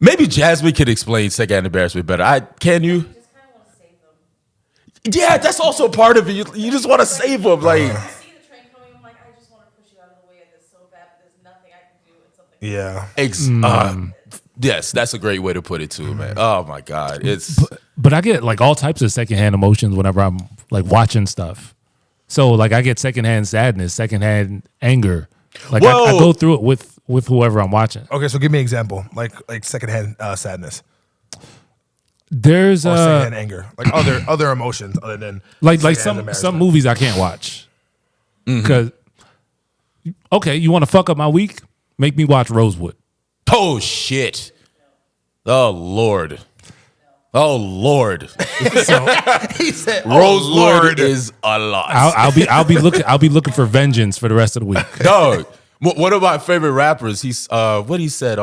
Speaker 4: maybe Jasmine could explain secondhand embarrassment better. Can you? Yeah, that's also part of it. You just want to save them. Like,
Speaker 6: I see the train coming. I'm like, I just want to push you out of the way of this so bad, but there's nothing I can do. It's something.
Speaker 3: Yeah.
Speaker 4: yes, that's a great way to put it too, man. Oh my God, it's
Speaker 5: But I get like all types of secondhand emotions whenever I'm like watching stuff. So like I get secondhand sadness, secondhand anger. Like I
Speaker 4: Whoa.
Speaker 5: go through it with whoever I'm watching.
Speaker 3: Okay, so give me an example, like secondhand sadness
Speaker 5: There's
Speaker 3: or secondhand anger, like other emotions other than
Speaker 5: like
Speaker 3: secondhand
Speaker 5: some
Speaker 3: embarrassment.
Speaker 5: movies I can't watch because okay, you want to fuck up my week? Make me watch Rosewood.
Speaker 4: oh shit. Oh Lord. Oh Lord.
Speaker 3: He said,
Speaker 4: Rosewood is a lot.
Speaker 5: I'll be looking for vengeance for the rest of the week.
Speaker 4: Dog. One of my favorite rappers, he's what he said,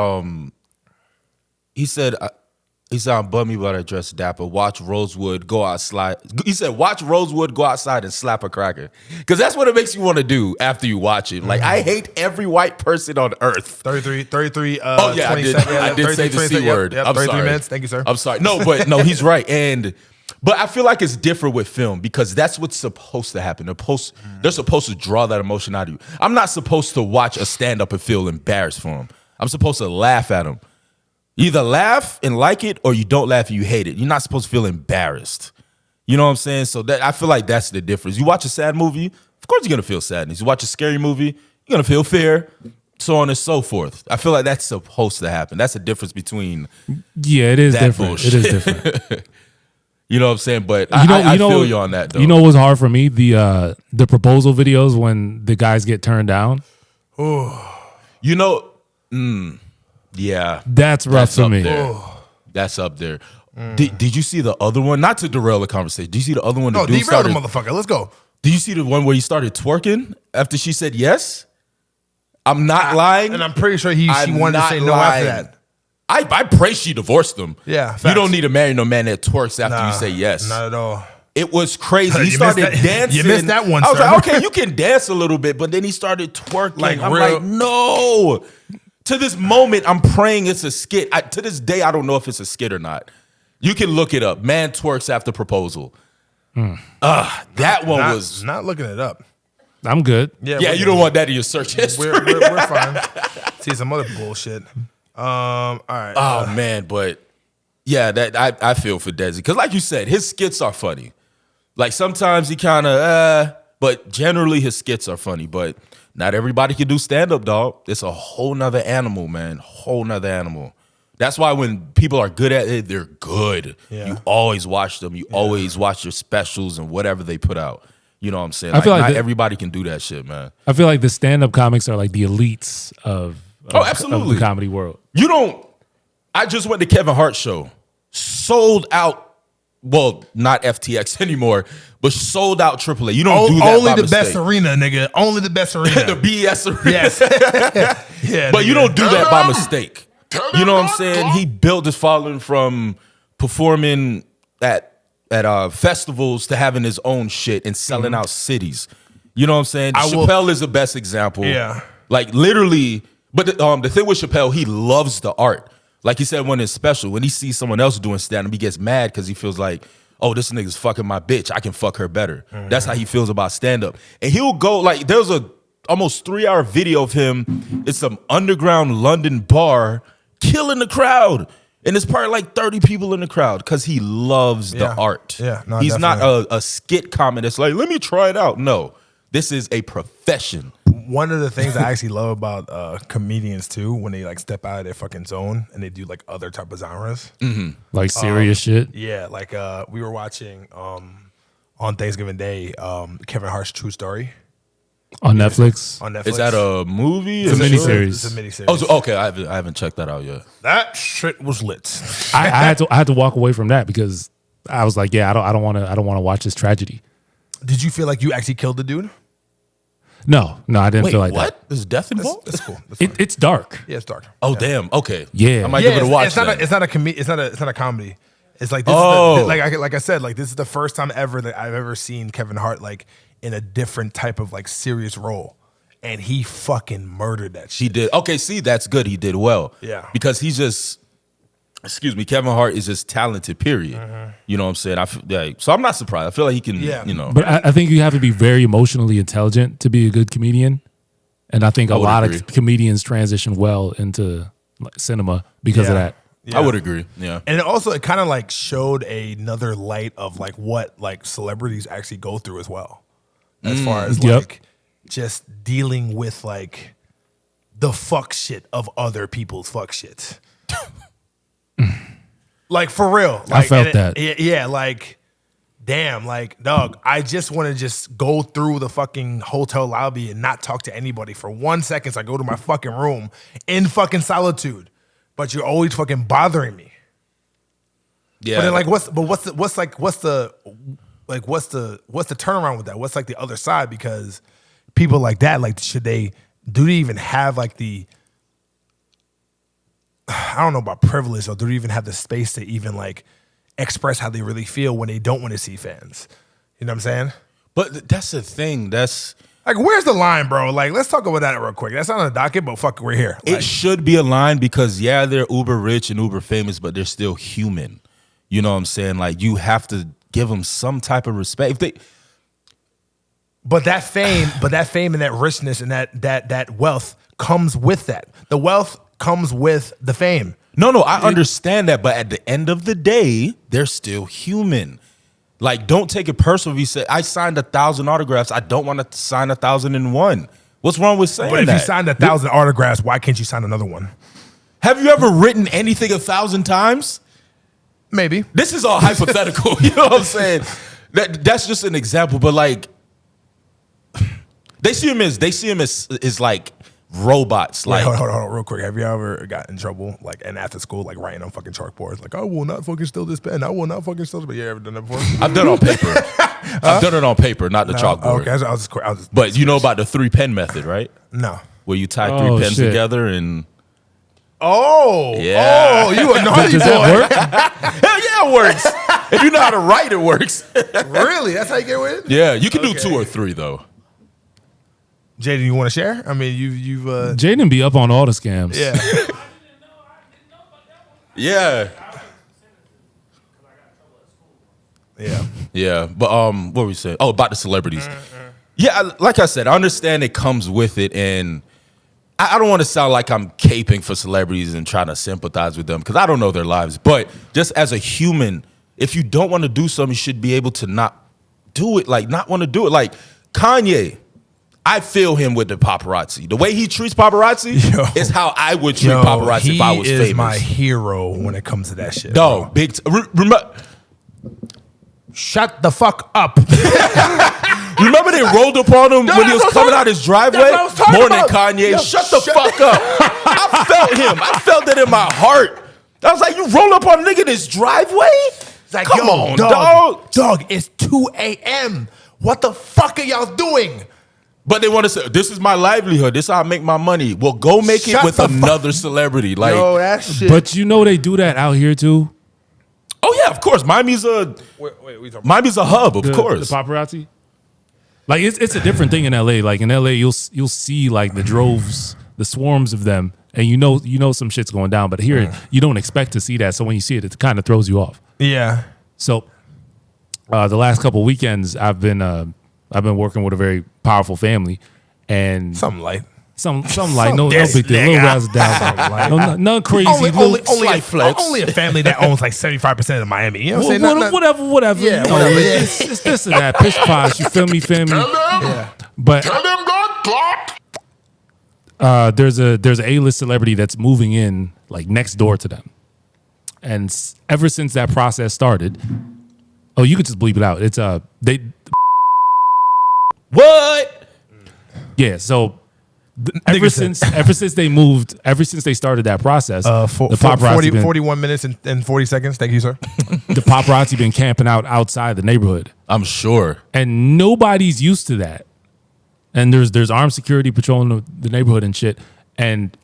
Speaker 4: He said, I'm bummy, but I dress dapper. Watch Rosewood go outside. He said, watch Rosewood go outside and slap a cracker. Because that's what it makes you want to do after you watch it. Like, I hate every white person on earth.
Speaker 3: 33,
Speaker 4: Oh, yeah,
Speaker 3: 20
Speaker 4: I did say the C word.
Speaker 3: Yep,
Speaker 4: I'm
Speaker 3: 33
Speaker 4: sorry.
Speaker 3: minutes. Thank you, sir.
Speaker 4: I'm sorry. No, he's right. But I feel like it's different with film because that's what's supposed to happen. They're supposed to draw that emotion out of you. I'm not supposed to watch a stand-up and feel embarrassed for him. I'm supposed to laugh at him. Either laugh and like it or you don't laugh and you hate it. You're not supposed to feel embarrassed. You know what I'm saying? So that I feel like that's the difference. You watch a sad movie, of course you're going to feel sadness. You watch a scary movie, you're going to feel fear, so on and so forth. I feel like that's supposed to happen. That's the difference between
Speaker 5: Yeah, it is
Speaker 4: that
Speaker 5: different.
Speaker 4: bullshit.
Speaker 5: It is different.
Speaker 4: You know what I'm saying? But I feel you on that, though.
Speaker 5: You know what was hard for me? The proposal videos when the guys get turned down.
Speaker 4: You know, yeah.
Speaker 5: That's rough
Speaker 4: That's
Speaker 5: for
Speaker 4: up
Speaker 5: me.
Speaker 4: there. That's up there. Did you see the other one? Not to derail the conversation. Did you see the other one?
Speaker 3: No,
Speaker 4: dude
Speaker 3: derail the motherfucker. Let's go.
Speaker 4: Did you see the one where he started twerking after she said yes? I'm not lying.
Speaker 3: And I'm pretty sure she
Speaker 4: I'm
Speaker 3: wanted to
Speaker 4: not
Speaker 3: say no
Speaker 4: lying.
Speaker 3: after that.
Speaker 4: I pray she divorced him.
Speaker 3: Yeah,
Speaker 4: You
Speaker 3: facts.
Speaker 4: don't need to marry no man that twerks after you say yes.
Speaker 3: Not at all.
Speaker 4: It was crazy. He
Speaker 3: You
Speaker 4: started
Speaker 3: missed that-
Speaker 4: dancing.
Speaker 3: you missed that one,
Speaker 4: I was
Speaker 3: sir.
Speaker 4: like, okay, you can dance a little bit, but then he started twerking.
Speaker 3: Like
Speaker 4: I'm
Speaker 3: real-
Speaker 4: like, no. To this moment, I'm praying it's a skit. To this day, I don't know if it's a skit or not. You can look it up. Man twerks after proposal. That one was.
Speaker 3: Not looking it up.
Speaker 5: I'm good.
Speaker 4: Yeah,
Speaker 3: we're
Speaker 4: you don't want that in your search history.
Speaker 3: We're fine. See some other bullshit. All right.
Speaker 4: Oh man, but yeah, that I feel for Desi because, like you said, his skits are funny. Like sometimes he kind of, but generally his skits are funny. But not everybody can do stand up, dog. It's a whole nother animal, man. Whole nother animal. That's why when people are good at it, they're good.
Speaker 3: Yeah.
Speaker 4: You always watch them. You always watch your specials and whatever they put out. You know what I'm saying?
Speaker 5: I feel like
Speaker 4: not
Speaker 5: the-
Speaker 4: everybody can do that shit, man.
Speaker 5: I feel like the stand-up comics are like the elites of
Speaker 4: absolutely.
Speaker 5: the comedy world.
Speaker 4: You don't. I just went to Kevin Hart's show. Sold out. Well, not FTX anymore, but sold out AAA. You don't do that
Speaker 3: Only
Speaker 4: by
Speaker 3: the
Speaker 4: mistake.
Speaker 3: best arena, nigga. Only the best arena.
Speaker 4: The BS arena.
Speaker 3: Yes. Yeah,
Speaker 4: But you
Speaker 3: nigga.
Speaker 4: don't do that by mistake.
Speaker 1: Tell
Speaker 4: You know
Speaker 1: them
Speaker 4: what I'm saying?
Speaker 1: not to.
Speaker 4: He built his following from performing at festivals to having his own shit and selling out cities. You know what I'm saying? Chappelle is the best example.
Speaker 3: Yeah.
Speaker 4: Like literally, but the thing with Chappelle, he loves the art. Like he said when it's special, when he sees someone else doing stand-up, he gets mad because he feels like, oh, this nigga's fucking my bitch. I can fuck her better. That's how he feels about stand-up. And he'll go, like, there's a almost 3-hour video of him. It's some underground London bar killing the crowd. And it's probably like 30 people in the crowd because he loves the
Speaker 3: Yeah.
Speaker 4: art.
Speaker 3: Yeah, no,
Speaker 4: He's
Speaker 3: definitely.
Speaker 4: not a skit comic that's like, let me try it out. No, this is a profession.
Speaker 3: One of the things I actually love about comedians too, when they like step out of their fucking zone and they do like other type of genres.
Speaker 5: Like serious shit.
Speaker 3: Yeah, like we were watching on Thanksgiving Day, Kevin Hart's True Story
Speaker 5: On Netflix.
Speaker 3: on Netflix.
Speaker 4: Is that a movie?
Speaker 5: It's a
Speaker 4: Is it-
Speaker 5: miniseries.
Speaker 3: It's a miniseries.
Speaker 4: Oh, so- okay. I haven't checked that out yet.
Speaker 3: That shit was lit.
Speaker 5: I had to walk away from that because I was like, yeah, I don't want to watch this tragedy.
Speaker 3: Did you feel like you actually killed the dude?
Speaker 5: No, I didn't
Speaker 4: Wait,
Speaker 5: feel like
Speaker 4: what? There's death involved?
Speaker 3: That's cool. That's
Speaker 5: that.
Speaker 3: fine.
Speaker 5: It's dark.
Speaker 3: Yeah, it's dark.
Speaker 4: Oh, damn. Okay.
Speaker 5: Yeah.
Speaker 4: I might
Speaker 3: Yeah,
Speaker 4: give it a watch. then.
Speaker 3: It's not a comedy. It's like this
Speaker 4: Oh.
Speaker 3: is like I said, like this is the first time ever that I've ever seen Kevin Hart like in a different type of like serious role, and he fucking murdered that
Speaker 4: He
Speaker 3: shit.
Speaker 4: did. Okay, see, that's good. He did well.
Speaker 3: Yeah.
Speaker 4: Because he's just, Kevin Hart is just talented, period. You know what I'm saying? So I'm not surprised. I feel like he can,
Speaker 3: Yeah.
Speaker 4: you know.
Speaker 5: But I think you have to be very emotionally intelligent to be a good comedian. And I think a
Speaker 4: would
Speaker 5: lot
Speaker 4: agree.
Speaker 5: of comedians transition well into like, cinema because of
Speaker 3: Yeah.
Speaker 5: that.
Speaker 3: Yeah.
Speaker 4: I would agree. Yeah.
Speaker 3: And it kind of like showed another light of like what like celebrities actually go through as well, as far as
Speaker 5: Yep.
Speaker 3: like just dealing with like the fuck shit of other people's fuck shit. Like for real, like,
Speaker 5: felt
Speaker 3: and
Speaker 5: that.
Speaker 3: Yeah, like damn, like dog. I just want to just go through the fucking hotel lobby and not talk to anybody for 1 second. So I go to my fucking room in fucking solitude, but you're always fucking bothering me.
Speaker 4: Yeah.
Speaker 3: But then like what's the turnaround with that? What's like the other side? Because people like that, like do they even have like the I don't know about privilege, or do they even have the space to even like express how they really feel when they don't want to see fans? You know what I'm saying?
Speaker 4: But that's the thing. That's
Speaker 3: Like, where's the line, bro? Like, let's talk about that real quick. That's not on the docket, but fuck, we're here.
Speaker 4: it
Speaker 3: Like,
Speaker 4: should be a line because they're uber rich and uber famous, but they're still human. You know what I'm saying? Like you have to give them some type of respect. If they
Speaker 3: but that fame and that richness and that wealth comes with that. The wealth comes with the fame.
Speaker 4: No, I understand that, but at the end of the day, they're still human. Like, don't take it personal if you say, I signed 1,000 autographs. I don't want to sign 1,001. What's wrong with saying that?
Speaker 3: But if you signed 1,000 autographs, why can't you sign another one?
Speaker 4: Have you ever written anything 1,000 times?
Speaker 3: Maybe.
Speaker 4: This is all hypothetical. You know what I'm saying? That's just an example, but like, they see him as like robots.
Speaker 3: Like,
Speaker 4: Like,
Speaker 3: hold on, real quick. Have you ever got in trouble, like, and after school, like, writing on fucking chalkboards, like, I will not fucking steal this pen. I will not fucking steal this pen. You ever done that before?
Speaker 4: I've done it on paper. I've done it on paper, not the chalkboard.
Speaker 3: Okay, I was just
Speaker 4: But you know about the 3-pen method, right?
Speaker 3: no.
Speaker 4: Where you tie
Speaker 5: Oh,
Speaker 4: 3 pens
Speaker 5: shit.
Speaker 4: together and
Speaker 3: Oh,
Speaker 4: Yeah.
Speaker 3: oh, you a naughty
Speaker 5: Does that
Speaker 3: boy.
Speaker 5: work?
Speaker 4: hell yeah, it works. If you know how to write, it works.
Speaker 3: Really? That's how you get with?
Speaker 4: Yeah, you can do
Speaker 3: Okay.
Speaker 4: 2 or 3 though.
Speaker 3: Jaden, you want to share? I mean, you've
Speaker 5: Jaden be up on all the scams.
Speaker 3: yeah.
Speaker 4: Yeah.
Speaker 3: Yeah.
Speaker 4: Yeah, but what were we saying? Oh, about the celebrities. Yeah, like I said, I understand it comes with it, and I don't want to sound like I'm caping for celebrities and trying to sympathize with them because I don't know their lives. But just as a human, if you don't want to do something, you should be able to not do it. Like not want to do it. Like Kanye, I feel him with the paparazzi. The way he treats paparazzi
Speaker 3: Yo.
Speaker 4: is how I would treat paparazzi if I was
Speaker 3: he is
Speaker 4: famous.
Speaker 3: my hero when it comes to that shit.
Speaker 4: No,
Speaker 3: bro.
Speaker 4: big. Remember.
Speaker 3: Shut the fuck up.
Speaker 4: Remember they rolled up on him when he was
Speaker 3: that's what
Speaker 4: coming
Speaker 3: I'm
Speaker 4: out his
Speaker 3: That's
Speaker 4: driveway?
Speaker 3: what I was talking
Speaker 4: More than
Speaker 3: about.
Speaker 4: Kanye.
Speaker 3: Yo,
Speaker 4: shut the
Speaker 3: shut
Speaker 4: fuck up. I felt him. I felt it in my heart. I was like, you roll up on a nigga in his driveway?
Speaker 3: It's like,
Speaker 4: Come
Speaker 3: yo,
Speaker 4: on,
Speaker 3: dog.
Speaker 4: dog.
Speaker 3: Dog, it's 2 a.m. What the fuck are y'all doing?
Speaker 4: But they want to say, this is my livelihood. This is how I make my money. Well, go make
Speaker 3: Shut
Speaker 4: it with
Speaker 3: the fuck-
Speaker 4: another celebrity. Like,
Speaker 3: Yo, that shit.
Speaker 5: But you know they do that out here too.
Speaker 4: oh yeah, of course. Miami's a hub, of course.
Speaker 5: The paparazzi. Like it's a different thing in LA. Like in LA, you'll see like the droves, the swarms of them, and you know some shit's going down. But here, you don't expect to see that. So when you see it, it kind of throws you off.
Speaker 3: yeah.
Speaker 5: So the last couple weekends, I've been working with a very powerful family, and
Speaker 3: Something light.
Speaker 5: some like no
Speaker 3: this
Speaker 5: big deal,
Speaker 3: nigga.
Speaker 5: little razzle dazzle, no, nothing crazy.
Speaker 3: Only
Speaker 4: flex.
Speaker 3: only a family that owns like 75% of Miami. You know what I'm saying?
Speaker 5: whatever.
Speaker 3: Yeah,
Speaker 5: you know,
Speaker 3: whatever,
Speaker 5: it's this and that, pish posh. You feel me?
Speaker 1: Tell them,
Speaker 5: But
Speaker 1: tell them God clock.
Speaker 5: there's a A-list celebrity that's moving in like next door to them, and ever since that process started, oh, you could just bleep it out. It's they
Speaker 4: What?
Speaker 5: yeah. So ever since they started that process, the paparazzi been,
Speaker 3: 41 minutes and 40 seconds. Thank you, sir.
Speaker 5: the paparazzi been camping out outside the neighborhood,
Speaker 4: I'm sure.
Speaker 5: and nobody's used to that. And there's armed security patrolling the neighborhood and shit, and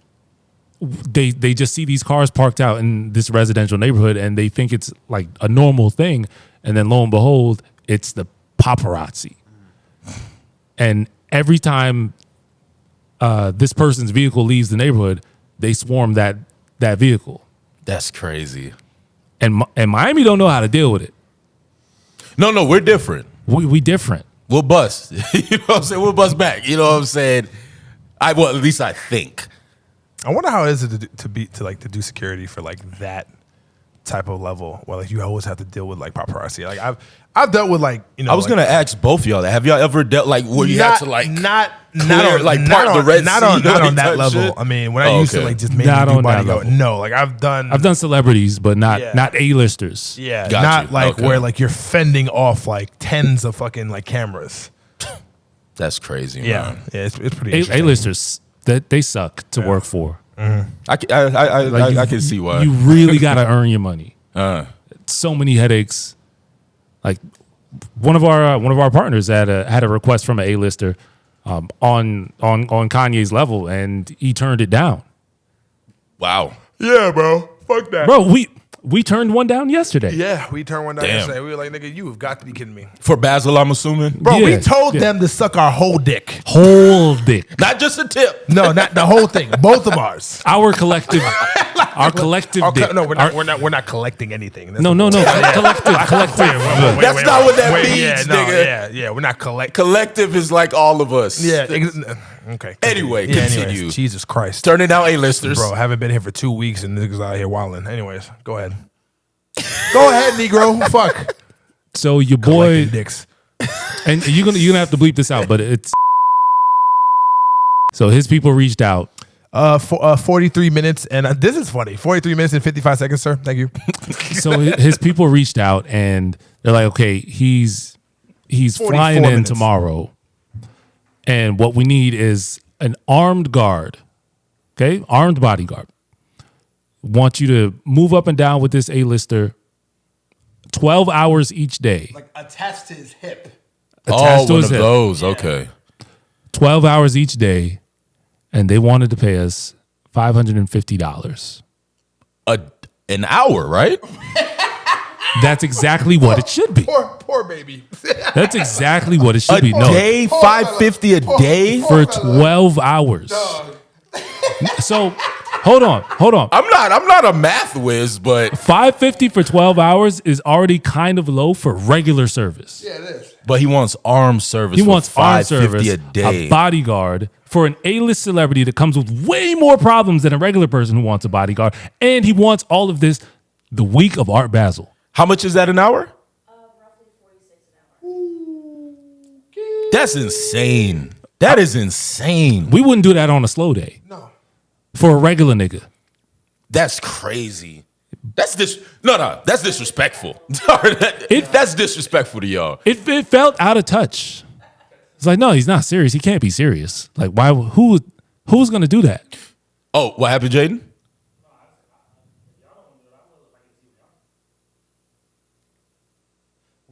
Speaker 5: they just see these cars parked out in this residential neighborhood, and they think it's like a normal thing, and then lo and behold, it's the paparazzi. And every time this person's vehicle leaves the neighborhood, they swarm that vehicle.
Speaker 4: That's crazy.
Speaker 5: And Miami don't know how to deal with it.
Speaker 4: No, we're different.
Speaker 5: We different.
Speaker 4: We'll bust. You know what I'm saying? We'll bust back. You know what I'm saying? At least I think.
Speaker 3: I wonder how it is to do security for like that type of level where like you always have to deal with like paparazzi. Like I've dealt with like, you know,
Speaker 4: I was gonna ask both of y'all that. Have y'all ever dealt like where you had to like
Speaker 3: not
Speaker 4: clear,
Speaker 3: on,
Speaker 4: like
Speaker 3: not
Speaker 4: part
Speaker 3: on,
Speaker 4: the Red
Speaker 3: not
Speaker 4: Sea,
Speaker 3: on, not
Speaker 4: like
Speaker 3: on that
Speaker 4: that
Speaker 3: level.
Speaker 4: shit?
Speaker 3: I mean, when I
Speaker 4: Oh,
Speaker 3: used to
Speaker 4: okay.
Speaker 3: like just mainly
Speaker 5: Not
Speaker 3: do
Speaker 5: on that
Speaker 3: bodyguard.
Speaker 5: level.
Speaker 3: No, like I've done
Speaker 5: celebrities, but not A-listers.
Speaker 3: yeah,
Speaker 4: Got
Speaker 3: not
Speaker 4: you.
Speaker 3: like
Speaker 4: Okay.
Speaker 3: where like you're fending off like tens of fucking like cameras.
Speaker 4: That's crazy,
Speaker 3: Yeah,
Speaker 4: man.
Speaker 3: yeah, it's pretty interesting.
Speaker 5: A-listers, that they suck to work for.
Speaker 4: I can see why.
Speaker 5: You really got to earn your money.
Speaker 4: Uh,
Speaker 5: So many headaches. Like one of our partners had a request from an A-lister on Kanye's level, and he turned it down.
Speaker 4: wow.
Speaker 3: Yeah, bro. Fuck that.
Speaker 5: Bro, we turned one down yesterday.
Speaker 3: Yeah, we turned one down
Speaker 4: Damn.
Speaker 3: yesterday. We were like, nigga, you have got to be kidding me.
Speaker 4: For Basil, I'm assuming.
Speaker 3: Bro, we
Speaker 5: Yeah,
Speaker 3: told
Speaker 5: yeah.
Speaker 3: them to suck our whole dick.
Speaker 5: Whole dick.
Speaker 4: Not just a tip.
Speaker 3: No, not the whole thing. Both of ours.
Speaker 5: Our collective dick.
Speaker 3: No, we're not collecting anything. That's
Speaker 5: No. Collective.
Speaker 4: That's not what that means,
Speaker 3: yeah,
Speaker 4: nigga.
Speaker 3: Yeah, we're not collecting.
Speaker 4: Collective is like all of us.
Speaker 3: Yeah, okay.
Speaker 4: Anyway,
Speaker 3: Yeah,
Speaker 4: continue.
Speaker 3: anyways, Jesus Christ.
Speaker 4: Turning down A-listers.
Speaker 3: Bro, haven't been here for 2 weeks and niggas out here wilding. Anyways, go ahead. Go ahead, Negro. Fuck.
Speaker 5: So your boy,
Speaker 3: Collecting dicks.
Speaker 5: and you're gonna have to bleep this out, but it's. So his people reached out.
Speaker 3: 43 minutes, and this is funny. 43 minutes and 55 seconds, sir. Thank you.
Speaker 5: So his people reached out and they're like, okay, he's
Speaker 3: 44
Speaker 5: flying in
Speaker 3: minutes.
Speaker 5: tomorrow, and what we need is an armed guard. Okay, armed bodyguard. Want you to move up and down with this A-lister 12 hours each day.
Speaker 3: Like attached to his hip.
Speaker 5: Attached to
Speaker 4: one
Speaker 5: his
Speaker 4: of
Speaker 5: hip.
Speaker 4: those. Okay.
Speaker 5: 12 hours each day, and they wanted to pay us $550.
Speaker 4: An hour, right?
Speaker 5: That's exactly what it should be.
Speaker 3: Poor baby.
Speaker 5: That's exactly what it should
Speaker 4: A
Speaker 5: be. No,
Speaker 4: day, $550 a day.
Speaker 5: for 12 hours. So, hold on.
Speaker 4: I'm not a math whiz, but
Speaker 5: $550 for 12 hours is already kind of low for regular service.
Speaker 3: Yeah, it is.
Speaker 4: he wants armed service.
Speaker 5: He
Speaker 4: for
Speaker 5: wants armed
Speaker 4: $550
Speaker 5: service,
Speaker 4: a day.
Speaker 5: a bodyguard for an A-list celebrity that comes with way more problems than a regular person who wants a bodyguard, and he wants all of this the week of Art Basel.
Speaker 4: How much is that an hour?
Speaker 6: Roughly 46 an hour.
Speaker 4: That's insane. That is insane.
Speaker 5: We wouldn't do that on a slow day.
Speaker 3: No.
Speaker 5: For a regular nigga.
Speaker 4: That's crazy. That's disrespectful. That's disrespectful to y'all.
Speaker 5: It felt out of touch. It's like, no, he's not serious. He can't be serious. Like, why? Who's gonna do that?
Speaker 4: Oh, what happened, Jaden?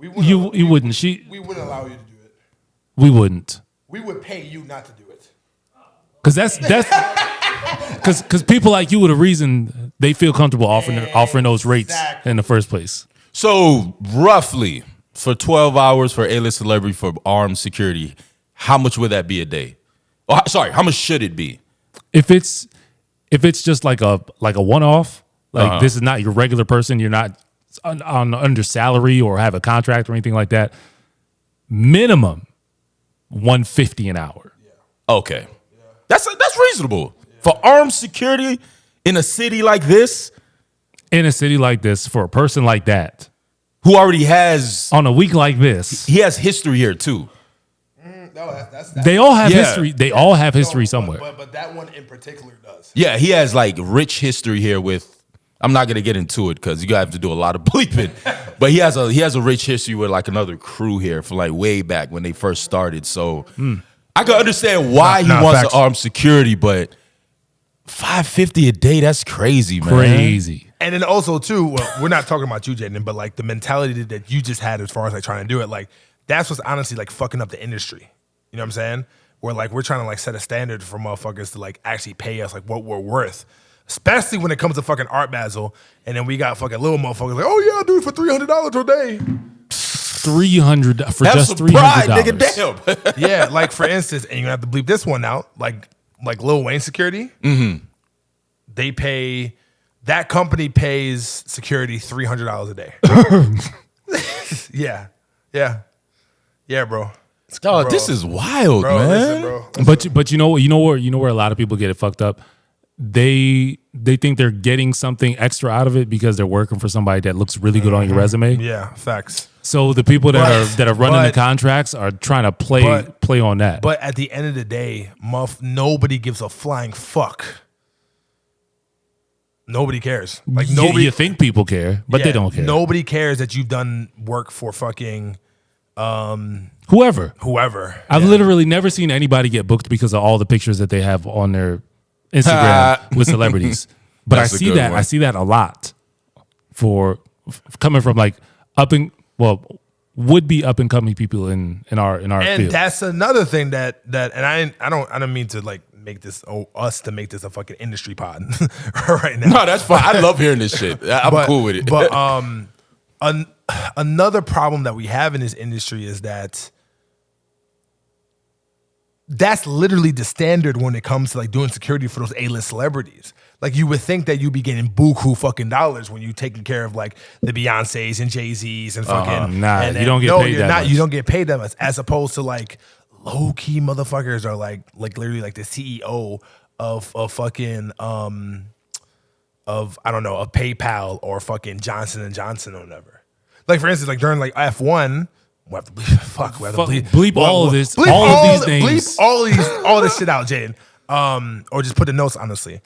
Speaker 5: You wouldn't.
Speaker 3: We wouldn't allow you to do it.
Speaker 5: We wouldn't.
Speaker 3: We would pay you not to do it.
Speaker 5: Because that's because people like you are the reason they feel comfortable offering those rates in the first place.
Speaker 4: So roughly for 12 hours for A-list celebrity for armed security, how much would that be a day? Oh, sorry, how much should it be?
Speaker 5: If it's just like a one-off, like this is not your regular person, you're not under salary or have a contract or anything like that. Minimum $150 an hour.
Speaker 4: Okay, that's reasonable for armed security in a city like this.
Speaker 5: In a city like this, for a person like that,
Speaker 4: Who already has
Speaker 5: on a week like this,
Speaker 4: he has history here too.
Speaker 3: No, that's
Speaker 5: they all have
Speaker 4: Yeah.
Speaker 5: history. They all have history somewhere.
Speaker 3: But that one in particular does.
Speaker 4: Yeah, he has like rich history here with. I'm not gonna get into it because you gotta have to do a lot of bleeping. But he has a rich history with like another crew here from like way back when they first started. So I can understand why he wants
Speaker 3: facts.
Speaker 4: to arm security, but $550 a day, that's crazy, man.
Speaker 5: Crazy.
Speaker 3: And then also too, well, we're not talking about you, Jaden, but like the mentality that you just had as far as like trying to do it, like that's what's honestly like fucking up the industry. You know what I'm saying? Where like we're trying to like set a standard for motherfuckers to like actually pay us like what we're worth. Especially when it comes to fucking Art Basel, and then we got fucking little motherfuckers like, oh yeah, I'll do it for $300 a day.
Speaker 5: $300 for
Speaker 4: Have
Speaker 5: just
Speaker 4: some pride,
Speaker 5: $300.
Speaker 4: nigga. Damn.
Speaker 3: Yeah, like for instance, and you're gonna have to bleep this one out, like Lil Wayne security. Mm-hmm. They pay that company pays security $300 a day. Yeah, bro.
Speaker 4: Dog, this is wild,
Speaker 3: Bro,
Speaker 4: man.
Speaker 3: listen, bro.
Speaker 5: But you know where a lot of people get it fucked up. They think they're getting something extra out of it because they're working for somebody that looks really good on your resume.
Speaker 3: Yeah, facts.
Speaker 5: So the people that are running the
Speaker 3: but-
Speaker 5: contracts are trying to play on that.
Speaker 3: But at the end of the day, nobody gives a flying fuck. Nobody cares. Like nobody.
Speaker 5: you think people care, but they
Speaker 3: Yeah,
Speaker 5: don't care.
Speaker 3: Nobody cares that you've done work for fucking
Speaker 5: Whoever.
Speaker 3: whoever.
Speaker 5: I've literally never seen anybody get booked because of all the pictures that they have on their Instagram with celebrities. But
Speaker 4: That's a
Speaker 5: I see
Speaker 4: good
Speaker 5: that.
Speaker 4: one.
Speaker 5: I see that a lot coming from like would be up and coming people in our
Speaker 3: And
Speaker 5: field.
Speaker 3: that's another thing that and I don't mean to like make this us to make this a fucking industry pod right now.
Speaker 4: No, that's fine. I love hearing this shit. I'm cool with it.
Speaker 3: But another problem that we have in this industry is that that's literally the standard when it comes to like doing security for those A-list celebrities. Like you would think that you'd be getting buku fucking dollars when you're taking care of like the Beyoncés and Jay-Z's and fucking.
Speaker 5: Nah, you don't get paid that much.
Speaker 3: You don't get paid that much, as opposed to like low key motherfuckers are like literally like the CEO of fucking of I don't know, of PayPal or fucking Johnson and Johnson or whatever. Like for instance, like during like F1. We have to bleep, we have to
Speaker 5: bleep all of this,
Speaker 3: bleep
Speaker 5: all of these names.
Speaker 3: Bleep all this shit out, Jaden. Or just put the notes, honestly.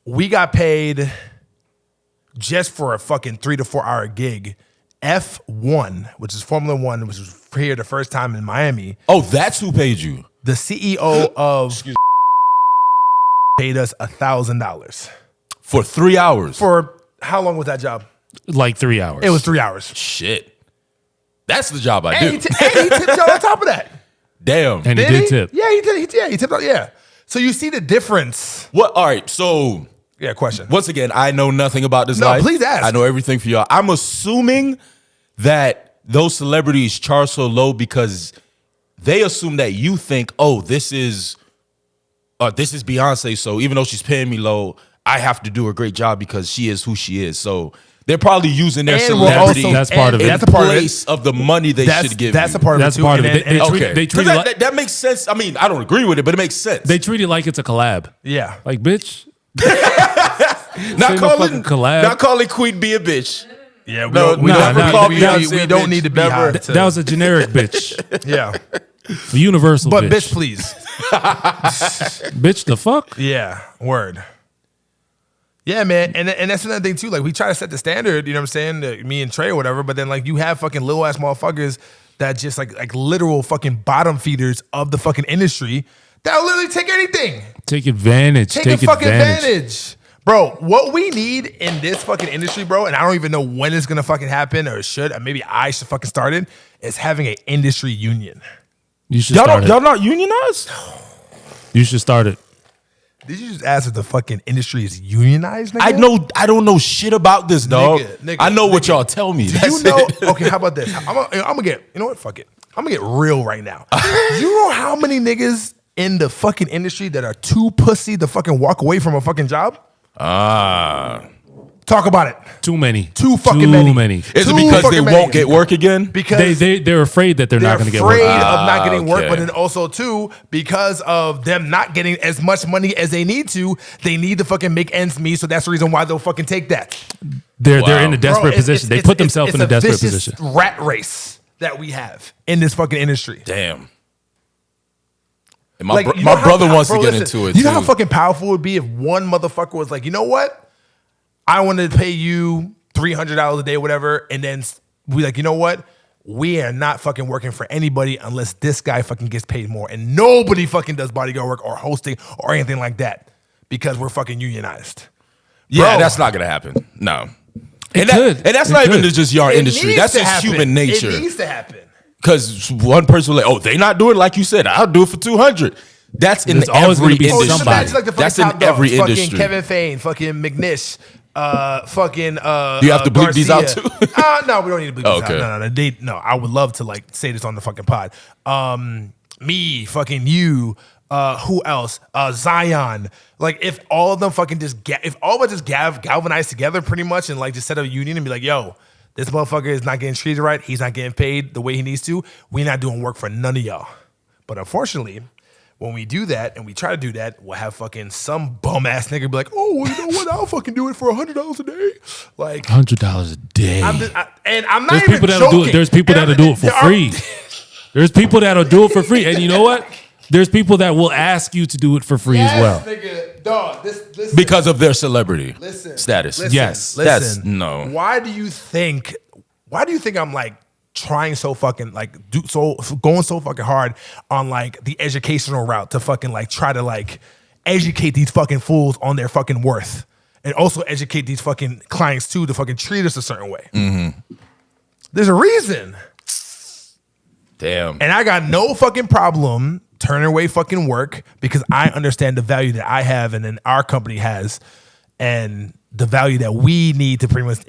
Speaker 3: We got paid just for a fucking 3 to 4 hour gig. F1, which is Formula One, which was here the first time in Miami.
Speaker 4: Oh, that's who paid you.
Speaker 3: The CEO of paid us $1,000
Speaker 4: For 3 hours.
Speaker 3: for how long was that job?
Speaker 5: Like 3 hours.
Speaker 3: It was 3 hours.
Speaker 4: Shit. That's the job I
Speaker 3: And
Speaker 4: do.
Speaker 3: he tipped y'all on top of that.
Speaker 4: Damn.
Speaker 5: and he did tip.
Speaker 3: Yeah, he did. He tipped out. Yeah. So you see the difference.
Speaker 4: What? All right. So
Speaker 3: Yeah, question.
Speaker 4: once again, I know nothing about this
Speaker 3: No,
Speaker 4: life.
Speaker 3: please ask.
Speaker 4: I know everything for y'all. I'm assuming that those celebrities charge so low because they assume that you think, oh, this is Beyonce. So even though she's paying me low, I have to do a great job because she is who she is. So they're probably using their
Speaker 3: And we're
Speaker 4: celebrity
Speaker 3: also-
Speaker 5: That's part of
Speaker 3: and
Speaker 5: it.
Speaker 3: That's
Speaker 4: in
Speaker 3: a part of it.
Speaker 4: place of the money they should give
Speaker 3: That's
Speaker 4: you.
Speaker 3: a part of
Speaker 5: That's
Speaker 3: it too.
Speaker 5: part of
Speaker 3: And
Speaker 5: it.
Speaker 3: then- and-
Speaker 4: Okay.
Speaker 5: They treat
Speaker 4: 'Cause
Speaker 5: it like
Speaker 4: that makes sense. I mean, I don't agree with it, but it makes sense.
Speaker 5: they treat it like it's a collab.
Speaker 3: Yeah.
Speaker 5: Like, bitch.
Speaker 4: not
Speaker 5: Say no
Speaker 4: calling
Speaker 5: fucking collab.
Speaker 4: not calling Queen B a bitch.
Speaker 3: Yeah, we
Speaker 4: No,
Speaker 3: don't, we
Speaker 4: no,
Speaker 3: don't,
Speaker 4: never
Speaker 3: we-
Speaker 4: call
Speaker 3: we-
Speaker 4: Beyonce
Speaker 3: we
Speaker 4: a
Speaker 3: don't
Speaker 4: bitch.
Speaker 3: need to be
Speaker 4: Never.
Speaker 3: high.
Speaker 5: That was a generic bitch.
Speaker 3: Yeah.
Speaker 5: A universal
Speaker 3: But
Speaker 5: bitch.
Speaker 3: bitch, please.
Speaker 5: Bitch, the fuck?
Speaker 3: Yeah, word. Yeah, man, and that's another thing too. Like we try to set the standard, you know what I'm saying? Me and Trey or whatever. But then like you have fucking little ass motherfuckers that just like literal fucking bottom feeders of the fucking industry that'll literally take anything,
Speaker 5: Take advantage.
Speaker 3: take fucking advantage. Bro, what we need in this fucking industry, bro, and I don't even know when it's gonna fucking happen or should, or maybe I should fucking start it, is having an industry union.
Speaker 5: You should
Speaker 4: Y'all
Speaker 5: start
Speaker 4: don't,
Speaker 5: it.
Speaker 4: y'all not unionized?
Speaker 5: You should start it.
Speaker 3: Did you just ask if the fucking industry is unionized, nigga?
Speaker 4: I don't know shit about this, dog.
Speaker 3: Nigga,
Speaker 4: I know what
Speaker 3: nigga.
Speaker 4: y'all tell me.
Speaker 3: Do
Speaker 4: That's
Speaker 3: you know?
Speaker 4: it.
Speaker 3: Okay, how about this? I'm gonna get. You know what? Fuck it. I'm gonna get real right now. You know how many niggas in the fucking industry that are too pussy to fucking walk away from a fucking job? Talk about it.
Speaker 5: Too many.
Speaker 3: Too fucking
Speaker 5: Too
Speaker 3: many.
Speaker 4: Is it
Speaker 3: Too
Speaker 4: because they
Speaker 3: fucking
Speaker 4: won't
Speaker 3: many.
Speaker 4: get work again?
Speaker 3: Because
Speaker 5: They're afraid that they're not going to get
Speaker 3: afraid
Speaker 5: work.
Speaker 3: of not getting work,
Speaker 4: okay.
Speaker 3: but then also too because of them not getting as much money as they need to. They need to fucking make ends meet, so that's the reason why they'll fucking take that.
Speaker 5: They're
Speaker 4: Wow.
Speaker 5: in a
Speaker 3: Bro,
Speaker 5: desperate
Speaker 3: it's-
Speaker 5: position. They
Speaker 3: it's-
Speaker 5: put
Speaker 3: it's-
Speaker 5: themselves
Speaker 3: it's
Speaker 5: in a desperate
Speaker 3: vicious
Speaker 5: position.
Speaker 3: rat race that we have in this fucking industry.
Speaker 4: Damn. And my,
Speaker 3: Like,
Speaker 4: bro-
Speaker 3: you
Speaker 4: my
Speaker 3: know how-
Speaker 4: brother wants
Speaker 3: bro,
Speaker 4: to get
Speaker 3: listen,
Speaker 4: into it
Speaker 3: You
Speaker 4: too.
Speaker 3: know how fucking powerful it would be if one motherfucker was like, you know what? I wanted to pay you $300 a day, whatever, and then we like, you know what? We are not fucking working for anybody unless this guy fucking gets paid more, and nobody fucking does bodyguard work or hosting or anything like that because we're fucking unionized.
Speaker 4: yeah,
Speaker 3: Bro.
Speaker 4: that's not gonna happen. No.
Speaker 5: It
Speaker 4: And,
Speaker 5: could.
Speaker 4: and that's
Speaker 5: It
Speaker 4: not even
Speaker 5: could.
Speaker 4: just your
Speaker 3: It
Speaker 4: industry.
Speaker 3: needs
Speaker 4: That's
Speaker 3: to
Speaker 4: just
Speaker 3: happen.
Speaker 4: human nature.
Speaker 3: It needs to happen.
Speaker 4: Because one person will like, oh, they not doing it like you said. I'll do it for 200. That's in
Speaker 5: There's always
Speaker 4: every
Speaker 5: gonna be
Speaker 4: industry.
Speaker 3: just imagine like the fucking
Speaker 4: That's in
Speaker 3: top dogs,
Speaker 4: every
Speaker 3: fucking
Speaker 4: industry.
Speaker 3: Kevin Fain, fucking McNish, fucking.
Speaker 4: Do you have to bleep these out
Speaker 3: Garcia.
Speaker 4: too?
Speaker 3: No, we don't need to bleep these
Speaker 4: Okay.
Speaker 3: out. No, I would love to like say this on the fucking pod. Me, fucking you. Who else? Zion. Like if all of them fucking if all of us just galvanize together pretty much and like just set up a union and be like, yo, this motherfucker is not getting treated right. He's not getting paid the way he needs to. We're not doing work for none of y'all. But unfortunately, when we do that and we try to do that, we'll have fucking some bum ass nigga be like, oh, well, you know what? I'll fucking do it for $100 a day. Like,
Speaker 5: $100 a day.
Speaker 3: I'm not
Speaker 5: There's
Speaker 3: even
Speaker 5: people that'll
Speaker 3: joking.
Speaker 5: do it. There's people
Speaker 3: And
Speaker 5: that'll do it for
Speaker 3: there are-
Speaker 5: free. There's people that'll do it for free. And you know what? There's people that will ask you to do it for free as well.
Speaker 3: Nigga, dog, listen.
Speaker 4: Because of their celebrity
Speaker 3: Listen,
Speaker 4: status.
Speaker 3: listen,
Speaker 5: Yes.
Speaker 4: That's no.
Speaker 3: Why do you think I'm like trying so fucking like going so fucking hard on like the educational route to fucking like try to like educate these fucking fools on their fucking worth and also educate these fucking clients too to fucking treat us a certain way?
Speaker 4: Mm-hmm.
Speaker 3: There's a reason.
Speaker 4: Damn.
Speaker 3: And I got no fucking problem turning away fucking work because I understand the value that I have and then our company has, and the value that we need to pretty much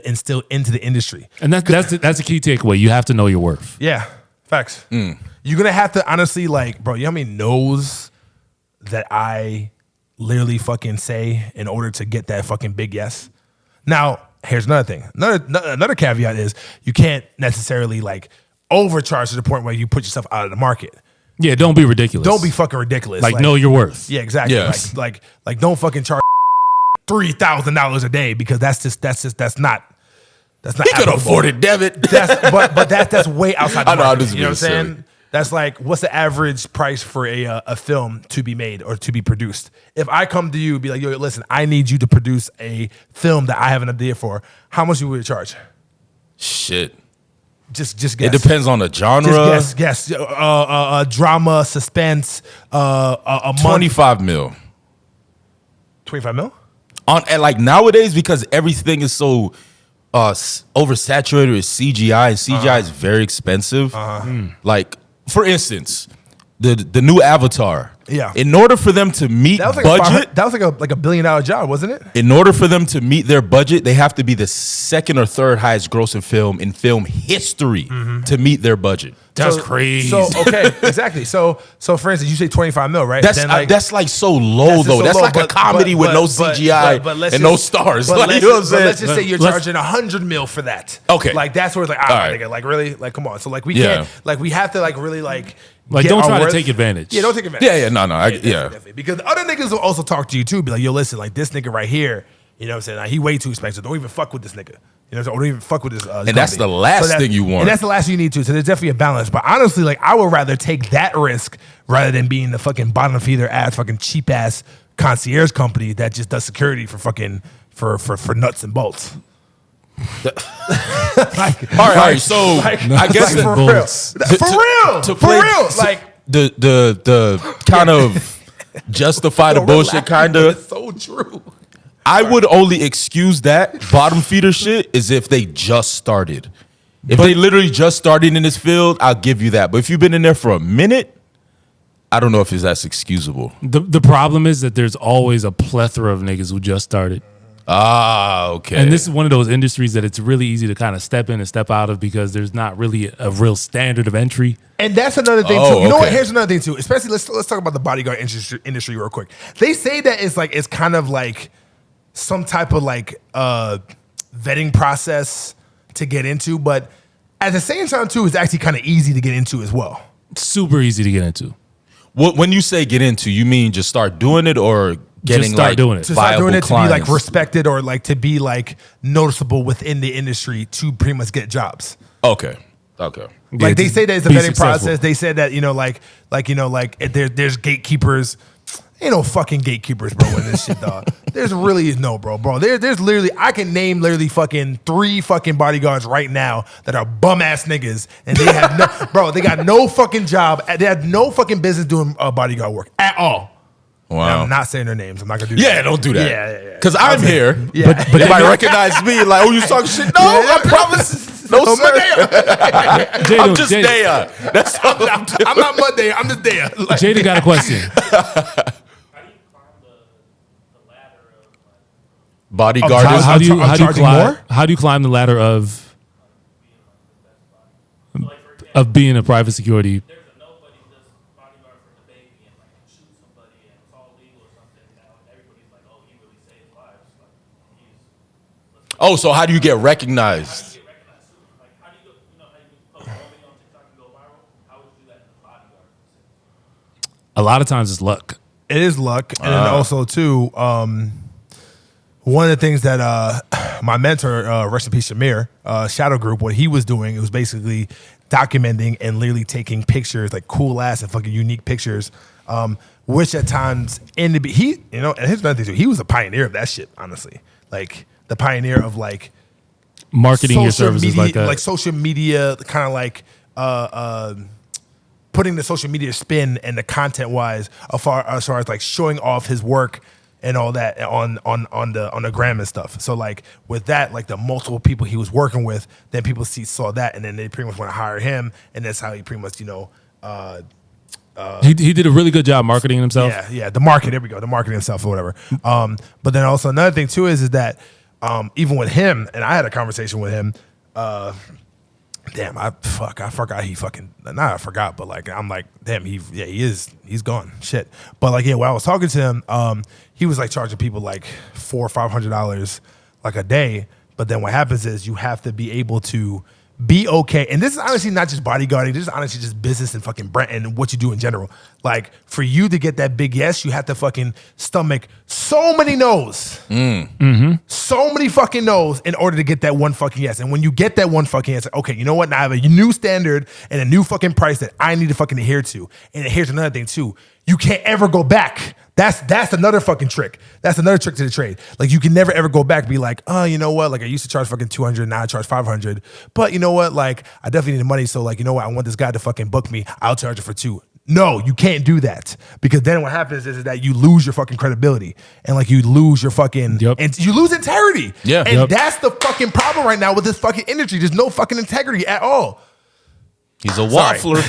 Speaker 3: instill into the industry.
Speaker 5: And that's a key takeaway. You have to know your worth.
Speaker 3: Yeah, facts. You're gonna have to honestly, like, bro, you know how many no's that I literally fucking say in order to get that fucking big yes? Now, here's another thing. Another caveat is you can't necessarily like overcharge to the point where you put yourself out of the market.
Speaker 5: Yeah, don't be ridiculous.
Speaker 3: Don't be fucking ridiculous.
Speaker 5: like know your worth.
Speaker 3: Yeah, exactly.
Speaker 4: Yes.
Speaker 3: Like don't fucking charge $3,000 a day because that's not.
Speaker 4: He could
Speaker 3: applicable.
Speaker 4: afford it, debit.
Speaker 3: But that's way outside the
Speaker 4: I know,
Speaker 3: market.
Speaker 4: I'm just
Speaker 3: You know what I'm
Speaker 4: being
Speaker 3: saying?
Speaker 4: silly.
Speaker 3: That's like, what's the average price for a film to be made or to be produced? If I come to you and be like, yo, listen, I need you to produce a film that I have an idea for, how much would you charge?
Speaker 4: Shit.
Speaker 3: Just guess.
Speaker 4: It depends on the genre.
Speaker 3: Just guess. Drama, suspense, a month.
Speaker 4: 25 mil.
Speaker 3: 25 mil?
Speaker 4: And like nowadays, because everything is so oversaturated with CGI, and CGI is very expensive. Like, for instance, the new Avatar.
Speaker 3: Yeah.
Speaker 4: In order for them to meet
Speaker 3: That was like
Speaker 4: budget,
Speaker 3: that was like a $1 billion job, wasn't it?
Speaker 4: in order for them to meet their budget, they have to be the second or third highest grossing film in film history to meet their budget.
Speaker 5: That's crazy.
Speaker 3: So okay, exactly. So for instance, you say 25 mil, right?
Speaker 4: That's
Speaker 3: Then,
Speaker 4: that's like so low
Speaker 3: just
Speaker 4: though.
Speaker 3: so
Speaker 4: That's
Speaker 3: low,
Speaker 4: like a comedy with no CGI
Speaker 3: let's
Speaker 4: and
Speaker 3: just-
Speaker 4: no stars.
Speaker 3: But
Speaker 4: Like,
Speaker 3: let's,
Speaker 4: you know what I'm
Speaker 3: but
Speaker 4: saying?
Speaker 3: let's just say you're
Speaker 5: Let's-
Speaker 3: charging 100 mil for that.
Speaker 4: Okay.
Speaker 3: Like that's where it's like,
Speaker 4: All
Speaker 3: my
Speaker 4: right.
Speaker 3: nigga, like really, like come on. So like we
Speaker 4: Yeah.
Speaker 3: can't, like we have to like really like
Speaker 5: Like,
Speaker 3: get
Speaker 5: don't
Speaker 3: our
Speaker 5: try to
Speaker 3: worth.
Speaker 5: take advantage.
Speaker 3: Yeah, don't take advantage.
Speaker 4: Yeah, no,
Speaker 3: Definitely. Because other niggas will also talk to you too, be like, yo, listen, like this nigga right here, you know what I'm saying? Like, he way too expensive. Don't even fuck with this nigga. You know what I'm saying? Or don't even fuck with this.
Speaker 4: And that's the last thing you want.
Speaker 3: And that's the last thing you need to. So there's definitely a balance. But honestly, like I would rather take that risk rather than being the fucking bottom feeder ass, fucking cheap ass concierge company that just does security for fucking for nuts and bolts. Like,
Speaker 4: all right. So I guess
Speaker 3: like, for
Speaker 5: the-
Speaker 3: real,
Speaker 5: bolts.
Speaker 3: for real,
Speaker 4: to
Speaker 3: for
Speaker 4: play
Speaker 3: real. Like
Speaker 4: the kind of justify the bullshit kind of.
Speaker 3: It's so true.
Speaker 4: I would only excuse that bottom feeder shit is if they just started. If they literally just started in this field, I'll give you that. But if you've been in there for a minute, I don't know if that's excusable.
Speaker 5: The problem is that there's always a plethora of niggas who just started.
Speaker 4: Ah, okay.
Speaker 5: And this is one of those industries that it's really easy to kind of step in and step out of because there's not really a real standard of entry.
Speaker 3: And that's another thing
Speaker 4: Oh,
Speaker 3: too. You know what?
Speaker 4: okay.
Speaker 3: Here's another thing too. Especially let's talk about the bodyguard industry real quick. They say that it's kind of like some type of like vetting process to get into, but at the same time too, it's actually kind of easy to get into as well.
Speaker 5: Super easy to get into.
Speaker 4: When you say get into, you mean just start doing it or getting
Speaker 5: start
Speaker 4: like
Speaker 5: doing it.
Speaker 3: To start
Speaker 4: viable
Speaker 3: doing it,
Speaker 4: clients?
Speaker 3: to be like respected or like to be like noticeable within the industry to pretty much get jobs.
Speaker 4: Okay.
Speaker 3: Like
Speaker 5: Yeah,
Speaker 3: they
Speaker 5: just
Speaker 3: say that it's a
Speaker 5: be
Speaker 3: vetting
Speaker 5: successful.
Speaker 3: process. They said that there's gatekeepers. Ain't no fucking gatekeepers, bro. In this shit, dog. There's really no, bro. There's literally I can name literally fucking 3 fucking bodyguards right now that are bum ass niggas, and they have no, bro. They got no fucking job. They have no fucking business doing bodyguard work at all. And
Speaker 4: Wow.
Speaker 3: I'm not saying their names. I'm not gonna do that.
Speaker 4: Yeah, don't do that.
Speaker 3: Yeah.
Speaker 4: Because I'm here.
Speaker 3: Yeah.
Speaker 4: But they might recognize me like, oh, you talking shit? No, I promise. No, sir. I'm just there. That's all I'm doing.
Speaker 3: I'm not Monday. I'm just there. Like,
Speaker 5: Jaden got a question.
Speaker 4: Bodyguard
Speaker 3: I'm
Speaker 4: is
Speaker 5: How do you
Speaker 3: I'm charging more?
Speaker 5: how do you climb the ladder of being a private security?
Speaker 7: There's a nobody that's bodyguard for the baby and like shoot somebody and it's all legal or something now and everybody's like, oh, he really saved lives. Like he's
Speaker 4: Oh, so how do you get recognized?
Speaker 7: get recognized. Like how do you go, how you post a video on TikTok and go viral? How would you do that in the bodyguard?
Speaker 5: A lot of times it's luck.
Speaker 3: It is luck, and then also too, one of the things that my mentor, rest in peace, Shamir, Shadow Group, what he was doing, it was basically documenting and literally taking pictures, like cool ass and fucking unique pictures, which at times and here's another thing too, he was a pioneer of that shit, honestly, like the pioneer of like
Speaker 5: Marketing your
Speaker 3: social
Speaker 5: services
Speaker 3: media,
Speaker 5: like that.
Speaker 3: like social media, kind of like putting the social media spin and the content wise, as far as like showing off his work and all that on the gram and stuff. So like with that, like the multiple people he was working with, then people saw that, and then they pretty much want to hire him, and that's how he pretty much
Speaker 5: He did a really good job marketing himself.
Speaker 3: Yeah, the market. There we go. The marketing itself or whatever. But then also another thing too is that even with him, and I had a conversation with him. Damn, I forgot he fucking. Not I forgot, but like I'm like, damn, he's gone. Shit. But like, yeah, when I was talking to him, he was like charging people like $400 or $500 like a day. But then what happens is you have to be able to be okay. And this is honestly not just bodyguarding. This is honestly just business and fucking brand and what you do in general. Like for you to get that big yes, you have to fucking stomach so many no's. So many fucking no's in order to get that one fucking yes. And when you get that one fucking yes, okay, you know what? Now I have a new standard and a new fucking price that I need to fucking adhere to. And here's another thing too. You can't ever go back. That's another fucking trick. That's another trick to the trade. Like you can never ever go back and be like, oh, you know what? Like I used to charge fucking $200, now I charge $500. But you know what? Like I definitely need the money. So like, you know what? I want this guy to fucking book me. I'll charge it for $2. No, you can't do that because then what happens is that you lose your fucking credibility and like you lose your fucking and you lose integrity.
Speaker 4: Yeah,
Speaker 3: and that's the fucking problem right now with this fucking industry. There's no fucking integrity at all.
Speaker 4: He's a waffler.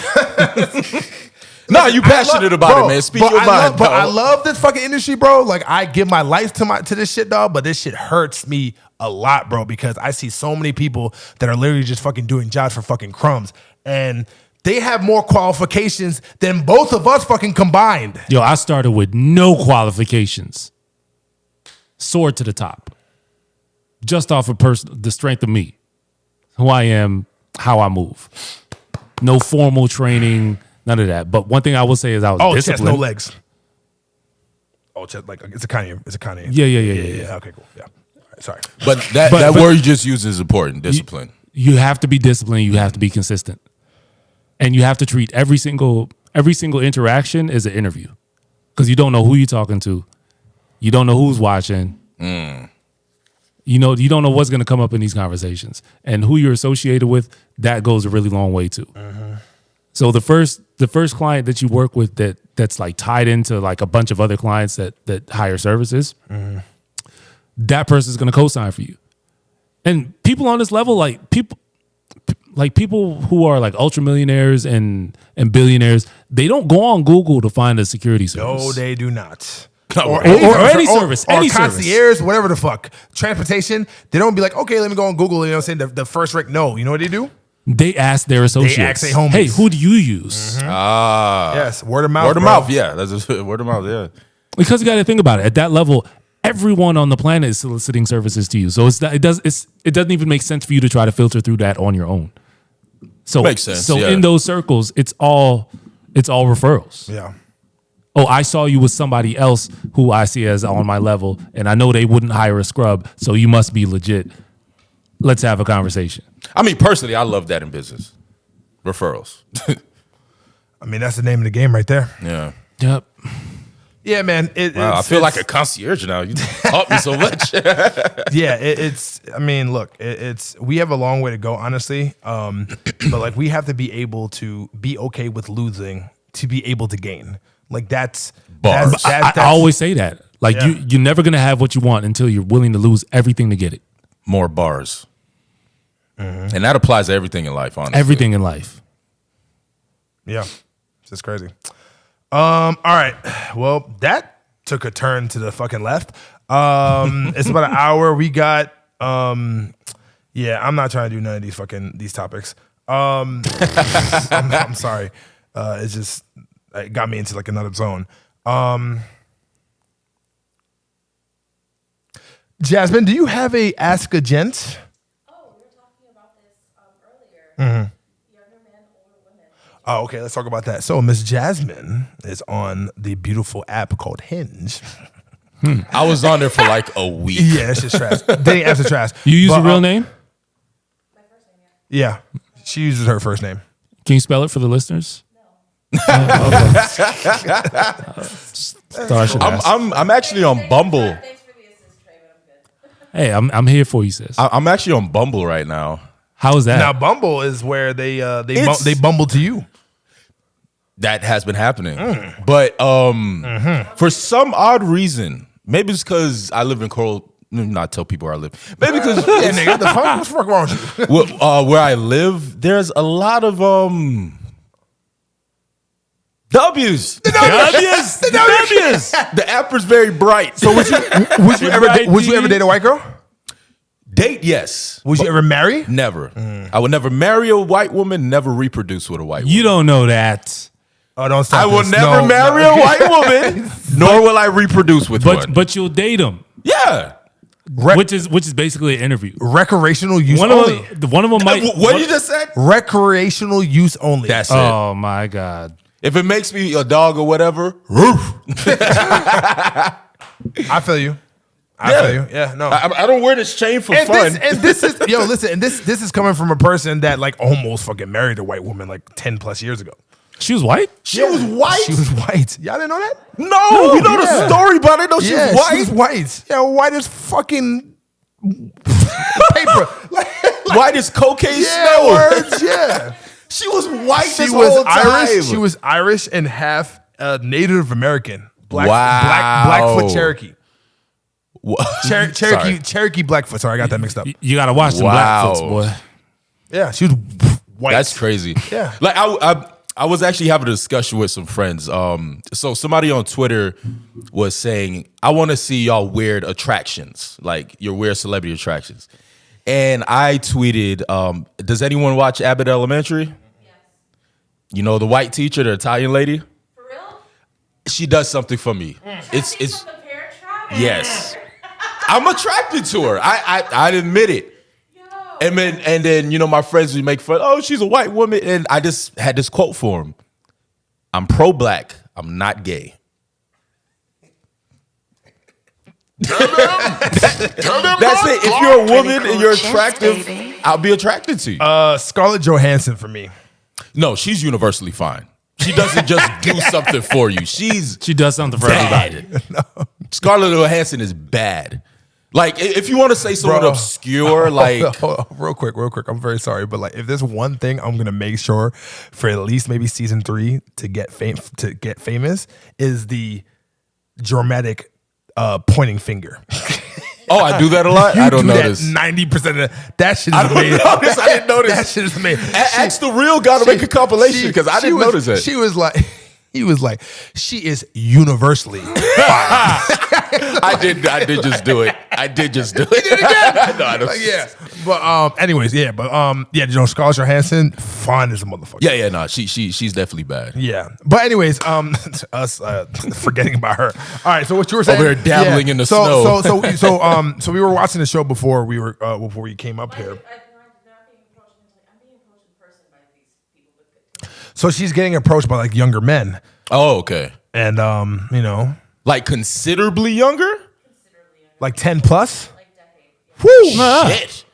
Speaker 4: No, you passionate about it, man. Speak your mind,
Speaker 3: but I love this fucking industry, bro. Like I give my life to this shit, dog. But this shit hurts me a lot, bro, because I see so many people that are literally just fucking doing jobs for fucking crumbs, and they have more qualifications than both of us fucking combined.
Speaker 5: Yo, I started with no qualifications. Soared to the top. Just off of the strength of me. Who I am, how I move. No formal training, none of that. But one thing I will say is I was disciplined.
Speaker 3: Chest, no legs. Oh, chest, like it's a kind of.
Speaker 5: Yeah.
Speaker 3: Okay, cool. Yeah. All right, sorry.
Speaker 4: But that word you just used is important. Discipline.
Speaker 5: You have to be disciplined. You have to be consistent, and you have to treat every single interaction as an interview, because you don't know who you're talking to, you don't know who's watching. You don't know what's going to come up in these conversations, and who you're associated with. That goes a really long way too. So the first client that you work with that's like tied into like a bunch of other clients that hire services, that person's going to co-sign for you. And people on this level, like people who are like ultra millionaires and billionaires, they don't go on Google to find a security service.
Speaker 3: No, they do not.
Speaker 5: Or any service,
Speaker 3: or concierge, whatever the fuck, transportation. They don't be like, okay, let me go on Google. You know what I'm saying? The first rank. No, you know what they do?
Speaker 5: They ask their associates.
Speaker 3: They ask their homies.
Speaker 5: Hey, who do you use?
Speaker 3: Yes, word of mouth.
Speaker 4: Word of mouth, yeah. That's word of mouth, yeah.
Speaker 5: Because you got to think about it. At that level, everyone on the planet is soliciting services to you. So it doesn't even make sense for you to try to filter through that on your own. So
Speaker 4: makes sense.
Speaker 5: So
Speaker 4: yeah.
Speaker 5: in those circles, it's all referrals.
Speaker 3: Yeah.
Speaker 5: Oh, I saw you with somebody else who I see as on my level, and I know they wouldn't hire a scrub, so you must be legit. Let's have a conversation.
Speaker 4: I mean, personally, I love that in business. Referrals.
Speaker 3: I mean, that's the name of the game right there.
Speaker 4: Yeah.
Speaker 5: Yep.
Speaker 3: Yeah, man.
Speaker 4: Wow, I feel like a concierge now. You taught me so much.
Speaker 3: Yeah, it's. I mean, look, it's. We have a long way to go, honestly. But like, we have to be able to be okay with losing to be able to gain. Like that's
Speaker 4: Bars.
Speaker 5: I always say that. Like you're never gonna have what you want until you're willing to lose everything to get it.
Speaker 4: More bars. And that applies to everything in life, honestly.
Speaker 5: Everything in life.
Speaker 3: Yeah, it's just crazy. All right. Well, that took a turn to the fucking left. It's about an hour. We got. Yeah, I'm not trying to do none of these topics. I'm sorry. It's just it got me into like another zone. Jasmine, do you have a Ask a Gent?
Speaker 6: Oh, we were talking about this earlier. Younger men, older women.
Speaker 3: Oh, okay. Let's talk about that. So, Miss Jasmine is on the beautiful app called Hinge.
Speaker 4: I was on there for like a week.
Speaker 3: Yeah, that's just trash. Dating apps are trash.
Speaker 5: You use your real name?
Speaker 6: My first name, yeah.
Speaker 3: Yeah, she uses her first name.
Speaker 5: Can you spell it for the listeners?
Speaker 6: No.
Speaker 5: Thought I should ask.
Speaker 4: I'm actually on Bumble.
Speaker 6: Thanks for the assist, Trey, but I'm good.
Speaker 5: Hey, I'm here for you, sis.
Speaker 4: I'm actually on Bumble right now.
Speaker 5: How is that?
Speaker 3: Now, Bumble is where they bumble to you.
Speaker 4: That has been happening. But for some odd reason, maybe it's because I live in Coral. Not tell people where I live. Maybe because
Speaker 3: Yeah, nigga, what the fuck? What's the fuck wrong with you?
Speaker 4: where I live, there's a lot of W's.
Speaker 5: W's. W's.
Speaker 4: The apper's very bright.
Speaker 3: So would you ever date a white girl?
Speaker 4: Date, yes.
Speaker 3: Would you ever marry?
Speaker 4: Never. I would never marry a white woman, never reproduce with a white woman.
Speaker 5: You don't know that.
Speaker 3: Oh, don't stop
Speaker 4: I will
Speaker 3: this.
Speaker 4: never
Speaker 3: No,
Speaker 4: marry
Speaker 3: no.
Speaker 4: a white woman, nor will I reproduce with one.
Speaker 5: But you'll date them,
Speaker 4: Yeah.
Speaker 5: which is basically an interview.
Speaker 3: Recreational use
Speaker 5: One
Speaker 3: only.
Speaker 5: of them might.
Speaker 4: What you just said?
Speaker 3: Recreational use only.
Speaker 4: That's it.
Speaker 5: Oh my god.
Speaker 4: If it makes me a dog or whatever, roof.
Speaker 3: I feel you. I feel you. Yeah, no.
Speaker 4: I don't wear this chain for
Speaker 3: And
Speaker 4: fun.
Speaker 3: this is yo, listen, and this is coming from a person that like almost fucking married a white woman like 10 plus years ago.
Speaker 5: She was white?
Speaker 4: She was white?
Speaker 3: She was white. Y'all didn't know that?
Speaker 4: No, you know
Speaker 3: yeah.
Speaker 4: the story about it. No, she was white.
Speaker 3: She was white. Yeah, white as fucking paper.
Speaker 4: White as cocaine
Speaker 3: Yeah,
Speaker 4: snow.
Speaker 3: words, yeah.
Speaker 4: She was white
Speaker 3: She
Speaker 4: this
Speaker 3: was
Speaker 4: whole time.
Speaker 3: Irish. She was Irish and half Native American.
Speaker 4: Wow.
Speaker 3: Blackfoot Cherokee.
Speaker 4: What?
Speaker 3: Cherokee Blackfoot. Sorry, I got that mixed up.
Speaker 5: You gotta watch some
Speaker 4: Wow.
Speaker 5: Blackfoots, boy.
Speaker 3: Yeah, she was white.
Speaker 4: That's crazy.
Speaker 3: Yeah.
Speaker 4: Like I was actually having a discussion with some friends. So somebody on Twitter was saying, I want to see y'all weird attractions, like your weird celebrity attractions. And I tweeted, does anyone watch Abbott Elementary?
Speaker 6: Yes.
Speaker 4: You know, the white teacher, the Italian lady?
Speaker 6: For real?
Speaker 4: She does something for me. It's
Speaker 6: From the Parent Trap?
Speaker 4: yes. I'm attracted to her. I admit it.
Speaker 6: Yo.
Speaker 4: And then, you know, my friends would make fun, oh, she's a white woman. And I just had this quote for him. I'm pro-black. I'm not gay. That's it. If you're a woman and you're attractive,
Speaker 2: baby.
Speaker 4: I'll be attracted to you.
Speaker 3: Scarlett Johansson for me.
Speaker 4: No, she's universally fine. She doesn't just do something for you. She's
Speaker 5: She does something for everybody.
Speaker 4: bad. Scarlett Johansson is bad. Like, if you want to say someone
Speaker 3: Bro.
Speaker 4: obscure, like,
Speaker 3: Hold on, real quick. I'm very sorry, but like, if there's one thing I'm gonna make sure for at least maybe season 3 to get famous is the dramatic pointing finger.
Speaker 4: oh, I do that a lot. I don't notice.
Speaker 3: 90% of that shit is
Speaker 4: I don't
Speaker 3: amazing.
Speaker 4: notice. I didn't notice.
Speaker 3: That shit is amazing.
Speaker 4: Ask the real guy to make a compilation because I didn't notice that.
Speaker 3: She was like, he was like, she is universally fine.
Speaker 4: I did just do it. I did just do it. No, I don't.
Speaker 3: Like, yeah, but anyways, yeah, you know, Scarlett Johansson, fine as a motherfucker.
Speaker 4: Yeah, no, she's definitely bad.
Speaker 3: Yeah, but anyways, us forgetting about her. All right, so what you were saying?
Speaker 4: Over there dabbling in the
Speaker 3: so,
Speaker 4: snow.
Speaker 3: So we were watching the show before before you came up here.
Speaker 6: I'm being approached in person by these people with good taste.
Speaker 3: So she's getting approached by like younger men,
Speaker 4: Oh, okay.
Speaker 3: and you know,
Speaker 4: Like considerably younger?
Speaker 6: Considerably younger.
Speaker 3: like 10 plus.
Speaker 6: Like decade. Yeah.
Speaker 3: Woo!
Speaker 4: Shit.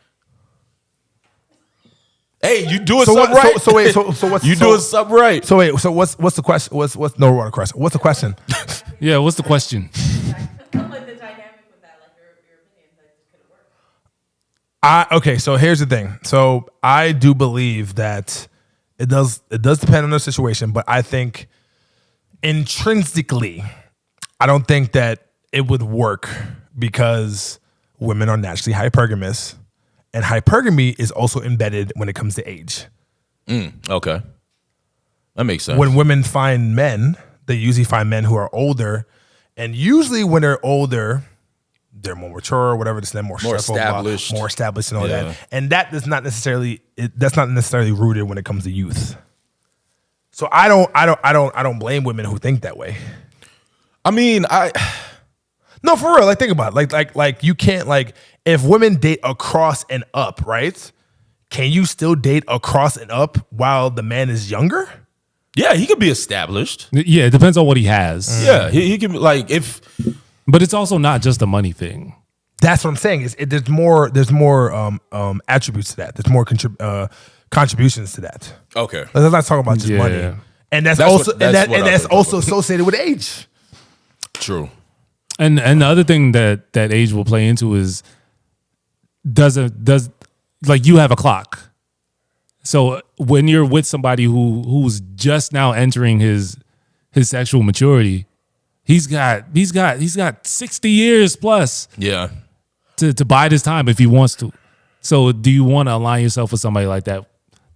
Speaker 4: Hey, you doing
Speaker 3: So
Speaker 4: something
Speaker 3: what?
Speaker 4: right?
Speaker 3: So wait. So what's
Speaker 4: you doing something right?
Speaker 3: So wait. So what's the question? What's no water question? What's the question?
Speaker 5: Yeah, what's the question?
Speaker 6: Like the dynamic with that, like your opinion, that just couldn't work.
Speaker 3: Okay, so here's the thing. So I do believe that it does depend on the situation, but I think intrinsically, I don't think that it would work because women are naturally hypergamous, and hypergamy is also embedded when it comes to age.
Speaker 4: Okay. That makes sense.
Speaker 3: When women find men, they usually find men who are older, and usually when they're older, they're more mature or whatever. They're more stressful,
Speaker 4: established.
Speaker 3: more established, and all
Speaker 4: Yeah.
Speaker 3: that. And that is not necessarily that's not necessarily rooted when it comes to youth. So I don't blame women who think that way.
Speaker 4: I mean,
Speaker 3: No, for real. Like think about it. Like you can't like if women date across and up, right? Can you still date across and up while the man is younger?
Speaker 4: yeah, he could be established.
Speaker 5: Yeah, it depends on what he has.
Speaker 4: Yeah, he can like if
Speaker 5: But it's also not just a money thing.
Speaker 3: That's what I'm saying. There's more attributes to that. There's more contributions to that.
Speaker 4: okay.
Speaker 3: Let's not talk about just
Speaker 5: Yeah.
Speaker 3: money. And that's
Speaker 4: That's
Speaker 3: also
Speaker 4: what- that's what I
Speaker 3: that's
Speaker 4: was
Speaker 3: also
Speaker 4: talking
Speaker 3: associated with age.
Speaker 4: True.
Speaker 5: And the other thing that age will play into is does like you have a clock. So when you're with somebody who's just now entering his sexual maturity, he's got 60 years plus
Speaker 4: Yeah.
Speaker 5: to bide his time if he wants to. So do you want to align yourself with somebody like that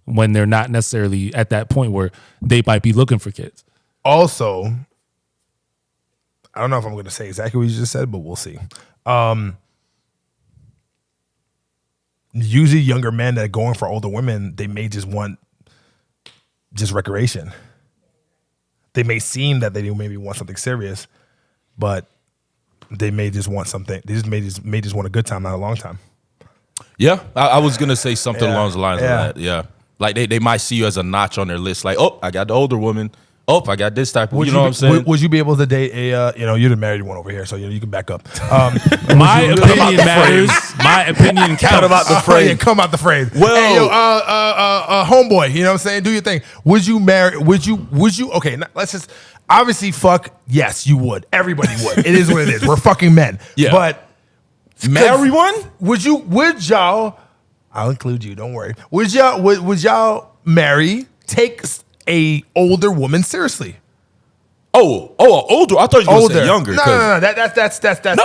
Speaker 5: when they're not necessarily at that point where they might be looking for kids?
Speaker 3: Also, I don't know if I'm going to say exactly what you just said, but we'll see. Usually younger men that are going for older women, they may just want just recreation. They may seem that they maybe want something serious, but they may just want something. They just may just want a good time, not a long time.
Speaker 4: Yeah, I was gonna say something
Speaker 3: Yeah.
Speaker 4: along the lines
Speaker 3: Yeah.
Speaker 4: of that. Yeah, like they might see you as a notch on their list. Like, oh, I got the older woman. Oh, I got this type of. You know what I'm saying?
Speaker 3: Would you be able to date a? You're the married one over here, so you can back up.
Speaker 5: My opinion matters. My opinion counts.
Speaker 4: about the
Speaker 3: Yeah,
Speaker 4: frame.
Speaker 3: come out the frame.
Speaker 4: Well-
Speaker 3: hey, yo, homeboy, you know what I'm saying? Do your thing. Would you marry? Would you? Okay, now, let's just. Obviously, fuck. Yes, you would. Everybody would. It is what it is. We're fucking men.
Speaker 4: Yeah.
Speaker 3: But
Speaker 4: Marry one?
Speaker 3: would y'all? I'll include you. Don't worry. Would y'all marry? Take a older woman seriously?
Speaker 4: Oh, older. I thought you were going to say younger.
Speaker 3: No,
Speaker 4: 'cause-
Speaker 3: no. That's
Speaker 4: definitely.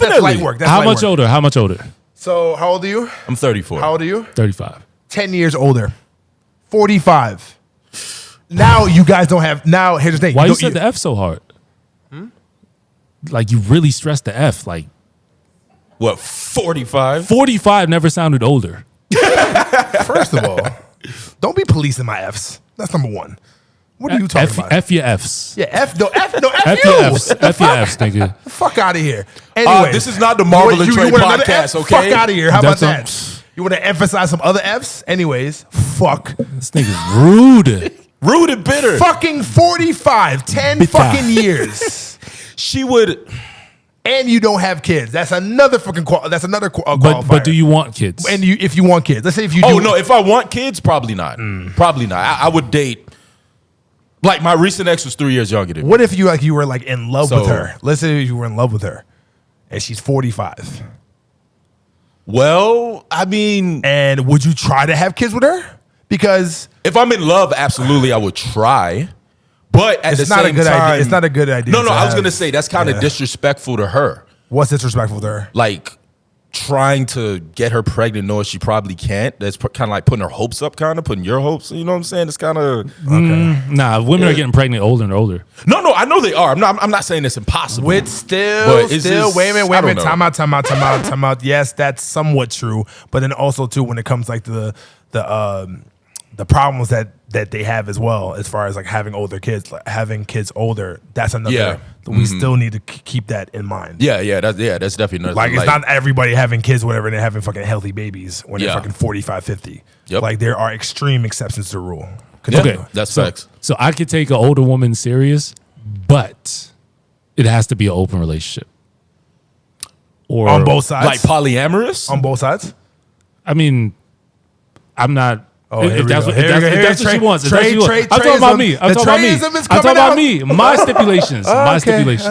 Speaker 3: That's light work. That's
Speaker 5: How
Speaker 3: light
Speaker 5: much
Speaker 3: work.
Speaker 5: older? How much older?
Speaker 3: So how old are you?
Speaker 4: I'm 34.
Speaker 3: How old are you?
Speaker 5: 35.
Speaker 3: 10 years older. 45. Now you guys don't have. Now here's the thing.
Speaker 5: Why you
Speaker 3: don't-
Speaker 5: said the F so hard? Like you really stressed the F. Like
Speaker 4: What? 45?
Speaker 5: 45 never sounded older.
Speaker 3: First of all, don't be policing my Fs. That's number one. What are you talking about?
Speaker 5: F your Fs.
Speaker 3: Yeah, F you.
Speaker 5: F your Fs. F your Fs, nigga.
Speaker 3: Fuck out of here. Anyway,
Speaker 4: this is not the Marvel and Trey
Speaker 3: want another
Speaker 4: podcast,
Speaker 3: F?
Speaker 4: okay?
Speaker 3: Fuck out of here. How
Speaker 5: That's
Speaker 3: about
Speaker 5: what-
Speaker 3: that? You want to emphasize some other Fs? Anyways, fuck.
Speaker 5: This nigga's rude.
Speaker 4: Rude and bitter.
Speaker 3: Fucking 45, 10
Speaker 5: Bitter.
Speaker 3: fucking years.
Speaker 4: She would.
Speaker 3: And you don't have kids. That's another fucking that's another qualifier.
Speaker 5: But do you want kids?
Speaker 3: And if you want kids, let's say if you
Speaker 4: Oh,
Speaker 3: do.
Speaker 4: no. If I want kids, probably not. Probably not. I would date. Like, my recent ex was 3 years younger than me.
Speaker 3: What if you were like in love
Speaker 4: So-
Speaker 3: with her? Let's say you were in love with her, and she's 45.
Speaker 4: Well, I mean,
Speaker 3: And would you try to have kids with her? Because
Speaker 4: if I'm in love, absolutely, I would try. But at
Speaker 3: it's
Speaker 4: the
Speaker 3: not
Speaker 4: same
Speaker 3: a good
Speaker 4: time,
Speaker 3: idea. It's not a good idea.
Speaker 4: No, I was
Speaker 3: have-
Speaker 4: gonna say that's kind of
Speaker 3: Yeah.
Speaker 4: disrespectful to her.
Speaker 3: What's disrespectful to her?
Speaker 4: Like trying to get her pregnant, knowing she probably can't. That's kind of like putting her hopes up, kind of putting your hopes. You know what I'm saying? It's kind of
Speaker 5: Nah, women are getting pregnant older and older.
Speaker 4: no. I know they are. I'm not saying it's impossible.
Speaker 3: With
Speaker 4: But it's just-
Speaker 3: wait a minute,
Speaker 4: I don't know.
Speaker 3: time out. Yes, that's somewhat true. But then also too, when it comes like to the problems that they have as well, as far as like having older kids, like having kids older, that's another.
Speaker 4: Yeah.
Speaker 3: We still need to keep that in mind.
Speaker 4: Yeah, that's definitely another.
Speaker 3: Like it's not everybody having kids, whatever, and they're having fucking healthy babies when they're
Speaker 4: Yeah.
Speaker 3: fucking 45, 50.
Speaker 4: Yep.
Speaker 3: Like there are extreme exceptions to the rule.
Speaker 4: Yeah,
Speaker 3: Continue.
Speaker 4: that's
Speaker 5: So,
Speaker 4: facts.
Speaker 5: so I could take an older woman serious, but it has to be an open relationship. Or
Speaker 3: On both sides.
Speaker 4: Like polyamorous.
Speaker 3: On both sides.
Speaker 5: I mean, I'm not.
Speaker 3: Oh, here
Speaker 5: if
Speaker 3: we
Speaker 5: that's
Speaker 3: go.
Speaker 5: what,
Speaker 3: Here
Speaker 5: if
Speaker 3: we
Speaker 5: that's,
Speaker 3: go.
Speaker 5: if that's what she
Speaker 3: Trey-
Speaker 5: wants, if that's what she
Speaker 3: Trey-
Speaker 5: wants. I'm talking about
Speaker 3: Treyism.
Speaker 5: me. I'm
Speaker 3: The
Speaker 5: talking about me.
Speaker 3: Treyism is
Speaker 5: I'm
Speaker 3: coming
Speaker 5: talking about
Speaker 3: out.
Speaker 5: me. My stipulations. My stipulations.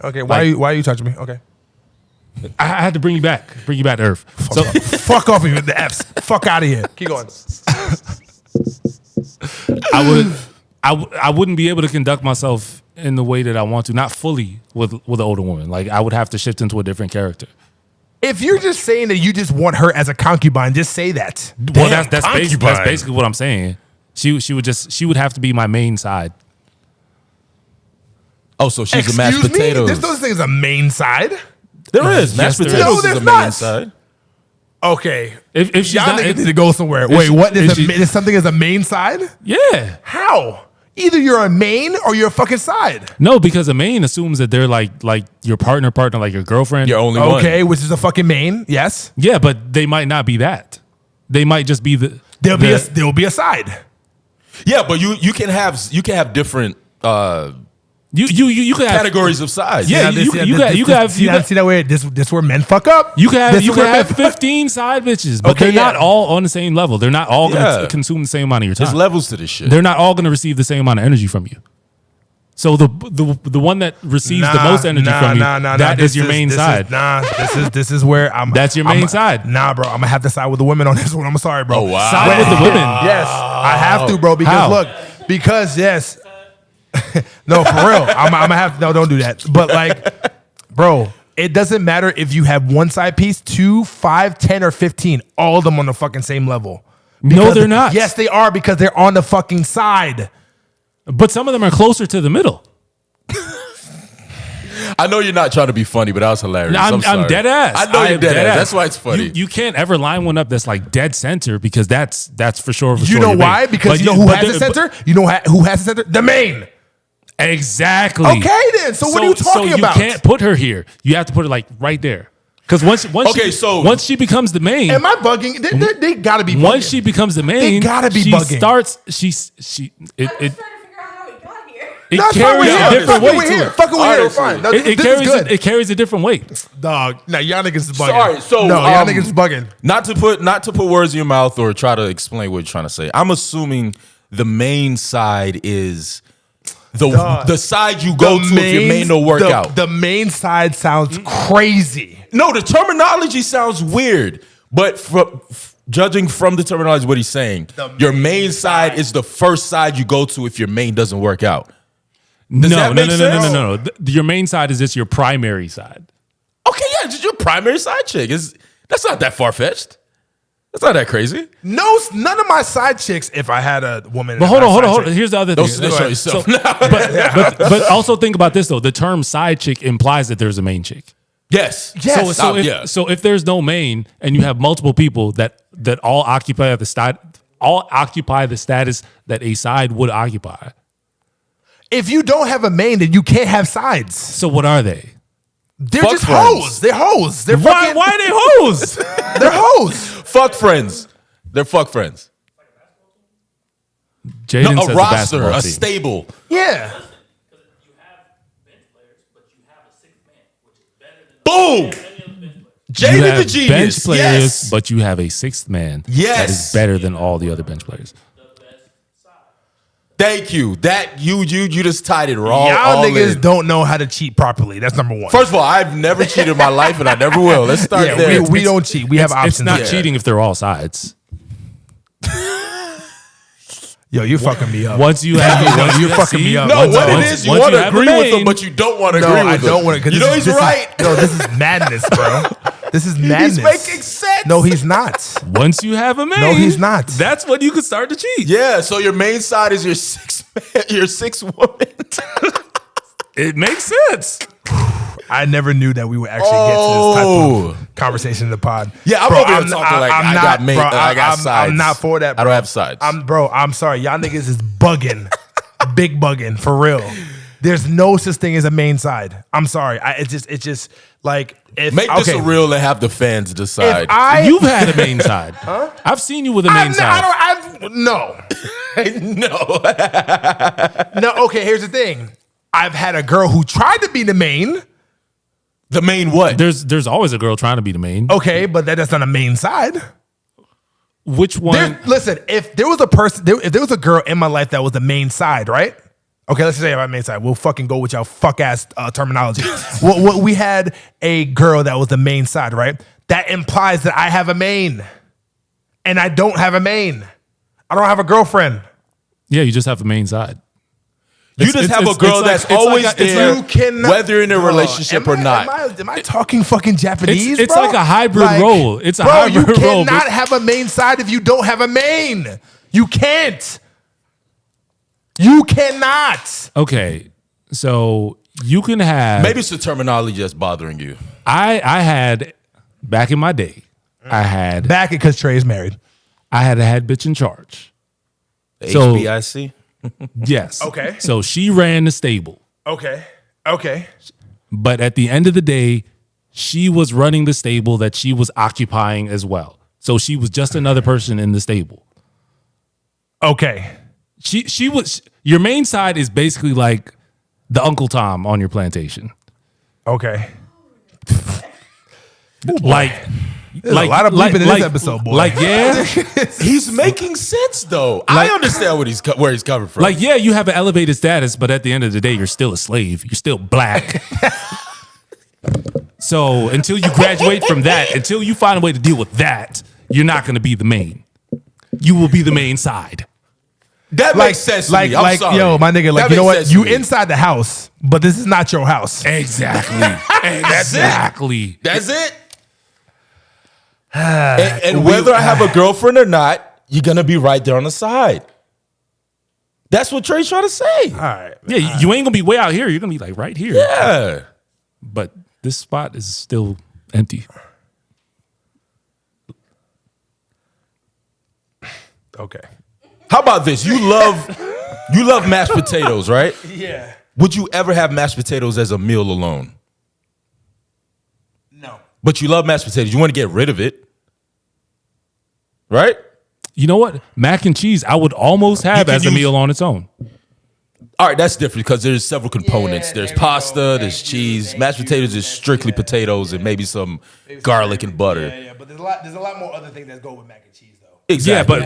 Speaker 3: Okay. Why
Speaker 5: Like-
Speaker 3: are you touching me? Okay.
Speaker 5: I had to bring you back to earth. So
Speaker 3: Fuck off with the F's. Fuck out of here. Keep going.
Speaker 5: I wouldn't be able to conduct myself in the way that I want to, not fully with an older woman. Like I would have to shift into a different character.
Speaker 3: If you're just saying that you just want her as a concubine, just say that.
Speaker 5: Well,
Speaker 3: Damn,
Speaker 5: that's
Speaker 3: concubine.
Speaker 5: basically what I'm saying. She would have to be my main side.
Speaker 4: Oh, so she's a mashed
Speaker 3: Excuse me?
Speaker 4: potatoes.
Speaker 3: There's no such thing as a main side.
Speaker 4: There is mashed
Speaker 5: Yes, there is.
Speaker 4: potatoes
Speaker 3: No,
Speaker 4: is
Speaker 3: there's
Speaker 4: a main
Speaker 3: not.
Speaker 4: side.
Speaker 3: Okay.
Speaker 5: If she's
Speaker 3: Y'all
Speaker 5: not,
Speaker 3: niggas need to go somewhere. Wait,
Speaker 5: she-
Speaker 3: what?
Speaker 5: if she-
Speaker 3: There's something as a main side?
Speaker 5: yeah.
Speaker 3: How? Either you're a main or you're a fucking side.
Speaker 5: No, because a main assumes that they're like your partner, like your girlfriend.
Speaker 4: Your only one.
Speaker 3: Okay, which is a fucking main. Yes.
Speaker 5: Yeah, but they might not be that. They might just be the.
Speaker 3: There'll be a side.
Speaker 4: Yeah, but you can have different
Speaker 5: You could have
Speaker 4: categories of size.
Speaker 5: Yeah, you could have
Speaker 3: See that way? This where men fuck up.
Speaker 5: You can
Speaker 3: This
Speaker 5: have,
Speaker 3: is where men
Speaker 5: 15 side bitches, but
Speaker 3: Okay,
Speaker 5: they're not
Speaker 3: yeah.
Speaker 5: all on the same level. They're not all going
Speaker 4: Yeah.
Speaker 5: to consume the same amount of your
Speaker 4: There's
Speaker 5: time.
Speaker 4: levels to this shit.
Speaker 5: They're not all going to receive the same amount of energy from you. So the one that receives the most energy from you, that is your main side.
Speaker 3: This is where I'm.
Speaker 5: That's your main side.
Speaker 3: Nah, bro. I'm gonna have to side with the women on this one. I'm sorry, bro.
Speaker 4: Oh, wow.
Speaker 5: Side with the women.
Speaker 3: Yes, I have to, bro. Because
Speaker 5: How?
Speaker 3: look, because yes. No, for real. I'm gonna have no. Don't do that. But like, bro, it doesn't matter if you have one side piece, 2, 5, 10, or 15. All of them on the fucking same level.
Speaker 5: No,
Speaker 3: Because-
Speaker 5: they're not.
Speaker 3: Yes, they are because they're on the fucking side.
Speaker 5: But some of them are closer to the middle.
Speaker 4: I know you're not trying to be funny, but that was hilarious.
Speaker 5: I'm
Speaker 4: sorry.
Speaker 5: dead ass.
Speaker 4: I know you're dead ass. That's why it's funny.
Speaker 5: You can't ever line one up that's like dead center because that's for sure.
Speaker 3: You know why? Because you know who has the center? You know who has the center? The main.
Speaker 5: Exactly.
Speaker 3: Okay, then. So what are you talking about?
Speaker 5: You can't put her here. You have to put her like right there. Because once she becomes the main,
Speaker 3: Am I bugging? They gotta be bugging.
Speaker 5: once she becomes the main,
Speaker 3: They gotta be
Speaker 5: she
Speaker 3: bugging.
Speaker 5: starts.
Speaker 6: I'm just trying to figure out how it got here.
Speaker 5: It
Speaker 3: No, it's fine,
Speaker 5: carries
Speaker 3: we're here.
Speaker 5: a different
Speaker 3: Fuck it,
Speaker 5: weight
Speaker 3: we're
Speaker 5: to
Speaker 3: here.
Speaker 5: it.
Speaker 3: Fuck it, we're here. We're
Speaker 4: Honestly.
Speaker 3: fine. No,
Speaker 5: It
Speaker 3: this
Speaker 5: carries
Speaker 3: is good.
Speaker 5: it carries a different weight.
Speaker 3: Dog. Now y'all niggas is bugging.
Speaker 4: Sorry, so,
Speaker 3: no, y'all niggas is bugging.
Speaker 4: Not to put words in your mouth or try to explain what you're trying to say. I'm assuming the main side is the side you go to if your main don't work out.
Speaker 3: The main side sounds crazy.
Speaker 4: No, the terminology sounds weird, but judging from the terminology, what he's saying, your main side is the first side you go to if your main doesn't work out. Does that make sense?
Speaker 5: No. Your main side is just your primary side.
Speaker 4: Okay, yeah, just your primary side chick. That's not that far fetched. That's not that crazy.
Speaker 3: No, none of my side chicks. If I had a woman,
Speaker 5: But hold on. Here's the other thing.
Speaker 4: Don't snitch on yourself.
Speaker 5: But also think about this though. The term side chick implies that there's a main chick.
Speaker 4: Yes.
Speaker 3: Yes.
Speaker 5: So if there's no main and you have multiple people that all occupy the status that a side would occupy.
Speaker 3: If you don't have a main, then you can't have sides.
Speaker 5: So what are they?
Speaker 3: They're
Speaker 4: Fuck
Speaker 3: just
Speaker 4: friends.
Speaker 3: hoes. They're hoes. They're
Speaker 5: Why
Speaker 3: fucking,
Speaker 5: are they hoes?
Speaker 3: They're hoes.
Speaker 4: Fuck friends. They're fuck friends.
Speaker 5: Jaden
Speaker 4: No,
Speaker 5: says
Speaker 4: a
Speaker 5: the
Speaker 4: roster,
Speaker 5: basketball
Speaker 4: a
Speaker 5: team.
Speaker 4: stable.
Speaker 3: Yeah.
Speaker 7: Because you have bench players, but you have a sixth man, which is better than
Speaker 4: Boom.
Speaker 7: any other bench player.
Speaker 5: You
Speaker 4: Jada the
Speaker 5: have
Speaker 4: genius.
Speaker 5: bench players,
Speaker 4: Yes.
Speaker 5: but you have a sixth man that
Speaker 4: Yes.
Speaker 5: is better than all the other bench players.
Speaker 4: Thank you. That you just tied it wrong.
Speaker 3: Y'all
Speaker 4: all
Speaker 3: niggas
Speaker 4: in.
Speaker 3: don't know how to cheat properly. That's number one.
Speaker 4: First of all, I've never cheated in my life, and I never will. Let's start
Speaker 3: yeah,
Speaker 4: there.
Speaker 3: we don't cheat. We have options.
Speaker 5: It's not
Speaker 4: Yeah.
Speaker 5: cheating if they're all sides.
Speaker 3: Yo, you're fucking me up.
Speaker 5: Once you have,
Speaker 3: You're fucking me up.
Speaker 4: No,
Speaker 3: Once-
Speaker 4: what
Speaker 3: once-
Speaker 4: it is, you
Speaker 5: once
Speaker 4: want
Speaker 5: you
Speaker 4: to
Speaker 5: have
Speaker 4: agree
Speaker 5: a
Speaker 4: with him,
Speaker 5: main-
Speaker 4: but you don't want to
Speaker 3: No,
Speaker 4: agree
Speaker 3: I
Speaker 4: with
Speaker 3: don't
Speaker 4: him.
Speaker 3: want to.
Speaker 4: You know he's right.
Speaker 3: No, this is madness, bro. This is madness.
Speaker 4: He's making sense.
Speaker 3: No, he's not.
Speaker 5: Once you have a main,
Speaker 3: No, he's not.
Speaker 5: That's when you can start to cheat.
Speaker 4: Yeah, so your main side is your six woman.
Speaker 5: It makes sense.
Speaker 3: I never knew that we would actually get to this type of conversation in the pod.
Speaker 4: Yeah, I'm over here talking like I got main- I got sides.
Speaker 3: I'm not for that.
Speaker 4: I
Speaker 3: Bro.
Speaker 4: don't have sides.
Speaker 3: I'm sorry. Y'all niggas is bugging, big bugging for real. There's no such thing as a main side. I'm sorry. It's just like if
Speaker 4: Make this a real and have the fans decide.
Speaker 5: You've had a main side. Huh? I've seen you with a main side.
Speaker 3: No.
Speaker 4: no.
Speaker 3: No. Okay. Here's the thing. I've had a girl who tried to be the main.
Speaker 4: The main what?
Speaker 5: There's always a girl trying to be the main.
Speaker 3: Okay, but that's not a main side.
Speaker 5: Which one?
Speaker 3: Listen, if there was a person, if there was a girl in my life that was the main side, right? Okay, let's just say my main side. We'll fucking go with y'all fuck ass terminology. We had a girl that was the main side, right? That implies that I have a main, and I don't have a main. I don't have a girlfriend.
Speaker 5: Yeah, you just have a main side.
Speaker 4: You just have a girl that's always there,
Speaker 3: You cannot,
Speaker 4: whether in a relationship or not.
Speaker 3: Am I talking fucking Japanese?
Speaker 5: It's
Speaker 3: bro?
Speaker 5: like a hybrid role. It's a hybrid
Speaker 3: you
Speaker 5: role,
Speaker 3: cannot
Speaker 5: but-
Speaker 3: have a main side if you don't have a main. You can't. You cannot.
Speaker 5: Okay, so you can have.
Speaker 4: Maybe it's the terminology that's bothering you.
Speaker 5: I had back in my day. I had
Speaker 3: Back because Trey's married.
Speaker 5: I had a head bitch in charge.
Speaker 4: The
Speaker 5: So-
Speaker 4: HBIC?
Speaker 5: Yes.
Speaker 3: Okay.
Speaker 5: So she ran the stable,
Speaker 3: Okay.
Speaker 5: but at the end of the day, she was running the stable that she was occupying as well. So she was just another person in the stable.
Speaker 3: Okay.
Speaker 5: She was your main side is basically like the Uncle Tom on your plantation.
Speaker 3: Okay.
Speaker 5: Like
Speaker 3: There's a lot of bleeping in this episode, boy.
Speaker 5: Like, yeah.
Speaker 4: He's making sense, though. I understand where he's coming from.
Speaker 5: Like, yeah, you have an elevated status, but at the end of the day, you're still a slave. You're still black. So until you graduate from that, until you find a way to deal with that, you're not going to be the main. You will be the main side.
Speaker 4: that makes sense to me. I'm sorry.
Speaker 3: yo, my nigga, like,
Speaker 4: That
Speaker 3: you know
Speaker 4: makes
Speaker 3: what?
Speaker 4: sense to
Speaker 3: You
Speaker 4: me.
Speaker 3: inside the house, but this is not your house.
Speaker 5: Exactly. Exactly.
Speaker 4: That's it. And whether I have a girlfriend or not, you're going to be right there on the side. That's what Trey's trying to say.
Speaker 3: All right.
Speaker 5: Yeah, you ain't gonna be way out here. You're gonna be like right here.
Speaker 4: Yeah.
Speaker 5: But this spot is still empty.
Speaker 3: Okay.
Speaker 4: How about this? You love mashed potatoes, right?
Speaker 3: Yeah.
Speaker 4: Would you ever have mashed potatoes as a meal alone?
Speaker 3: No.
Speaker 4: But you love mashed potatoes. You want to get rid of it, right?
Speaker 5: You know what? Mac and cheese, I would almost have
Speaker 4: can
Speaker 5: as a
Speaker 4: use-
Speaker 5: meal on its own.
Speaker 4: All right, that's different because there's several components.
Speaker 3: Yeah,
Speaker 4: There's
Speaker 3: there we
Speaker 4: pasta,
Speaker 3: go.
Speaker 4: there's
Speaker 3: Thank you,
Speaker 4: cheese.
Speaker 3: thank
Speaker 4: Mashed
Speaker 3: you.
Speaker 4: potatoes is strictly potatoes and maybe some garlic and butter.
Speaker 3: Yeah, but there's a lot more other things that go with mac and cheese though.
Speaker 4: Exactly.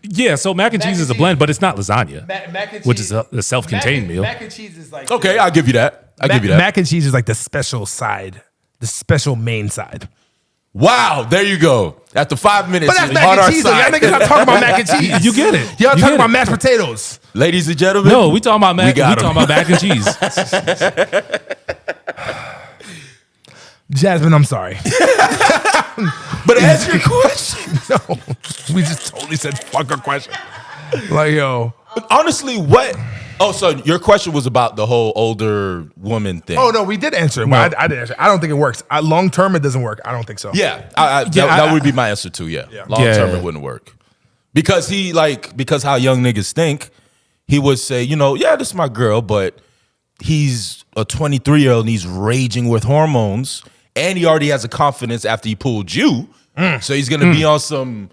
Speaker 5: Yeah, but so mac and cheese is a blend, but it's not lasagna,
Speaker 3: Mac and cheese,
Speaker 5: which is a self-contained meal.
Speaker 3: Mac and cheese is like
Speaker 4: Okay, I'll give you that. I'll give you that.
Speaker 3: Mac and cheese is like the special side, the special main side.
Speaker 4: Wow, there you go. After 5 minutes,
Speaker 3: But that's
Speaker 4: you're
Speaker 3: mac
Speaker 4: on
Speaker 3: and
Speaker 4: our
Speaker 3: cheese. Though. Y'all
Speaker 4: side.
Speaker 3: niggas not talking about mac and cheese.
Speaker 5: You get it.
Speaker 3: Y'all
Speaker 5: You
Speaker 3: talking
Speaker 5: get
Speaker 3: about
Speaker 5: it.
Speaker 3: mashed potatoes.
Speaker 4: Ladies and gentlemen.
Speaker 5: No, we talking about
Speaker 4: We got 'em.
Speaker 5: mac and cheese.
Speaker 3: Jasmine, I'm sorry.
Speaker 4: But answer your question.
Speaker 3: No, we just totally said fuck a question. Like, yo.
Speaker 4: Honestly, what? Oh, so your question was about the whole older woman thing.
Speaker 3: Oh, no, we did answer it. Well, I did answer it. I don't think it works. Long term, it doesn't work. I don't think so.
Speaker 4: Yeah,
Speaker 5: Yeah,
Speaker 4: that would be my answer too. Yeah, long term
Speaker 5: Yeah.
Speaker 4: it wouldn't work because because how young niggas think, he would say, yeah, this is my girl, but he's a 23-year-old and he's raging with hormones, and he already has a confidence after he pulled you, so he's gonna be on some,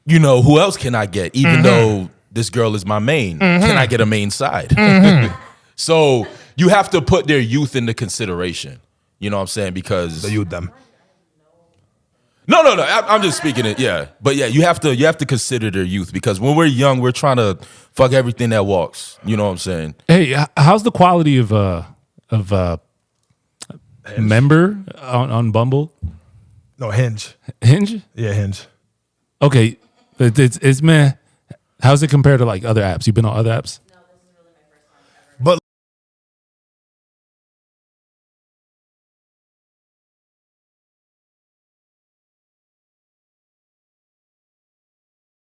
Speaker 4: who else can I get? Even though this girl is my main, can I get a main side? So you have to put their youth into consideration. You know what I'm saying? Because
Speaker 3: You them.
Speaker 4: No. I'm just speaking it. Yeah, but yeah, you have to consider their youth because when we're young, we're trying to fuck everything that walks. You know what I'm saying?
Speaker 5: Hey, how's the quality of member on Bumble?
Speaker 3: No, Hinge.
Speaker 5: Hinge?
Speaker 3: Yeah, Hinge.
Speaker 5: Okay, it's man. How's it compared to like other apps? You've been on other apps?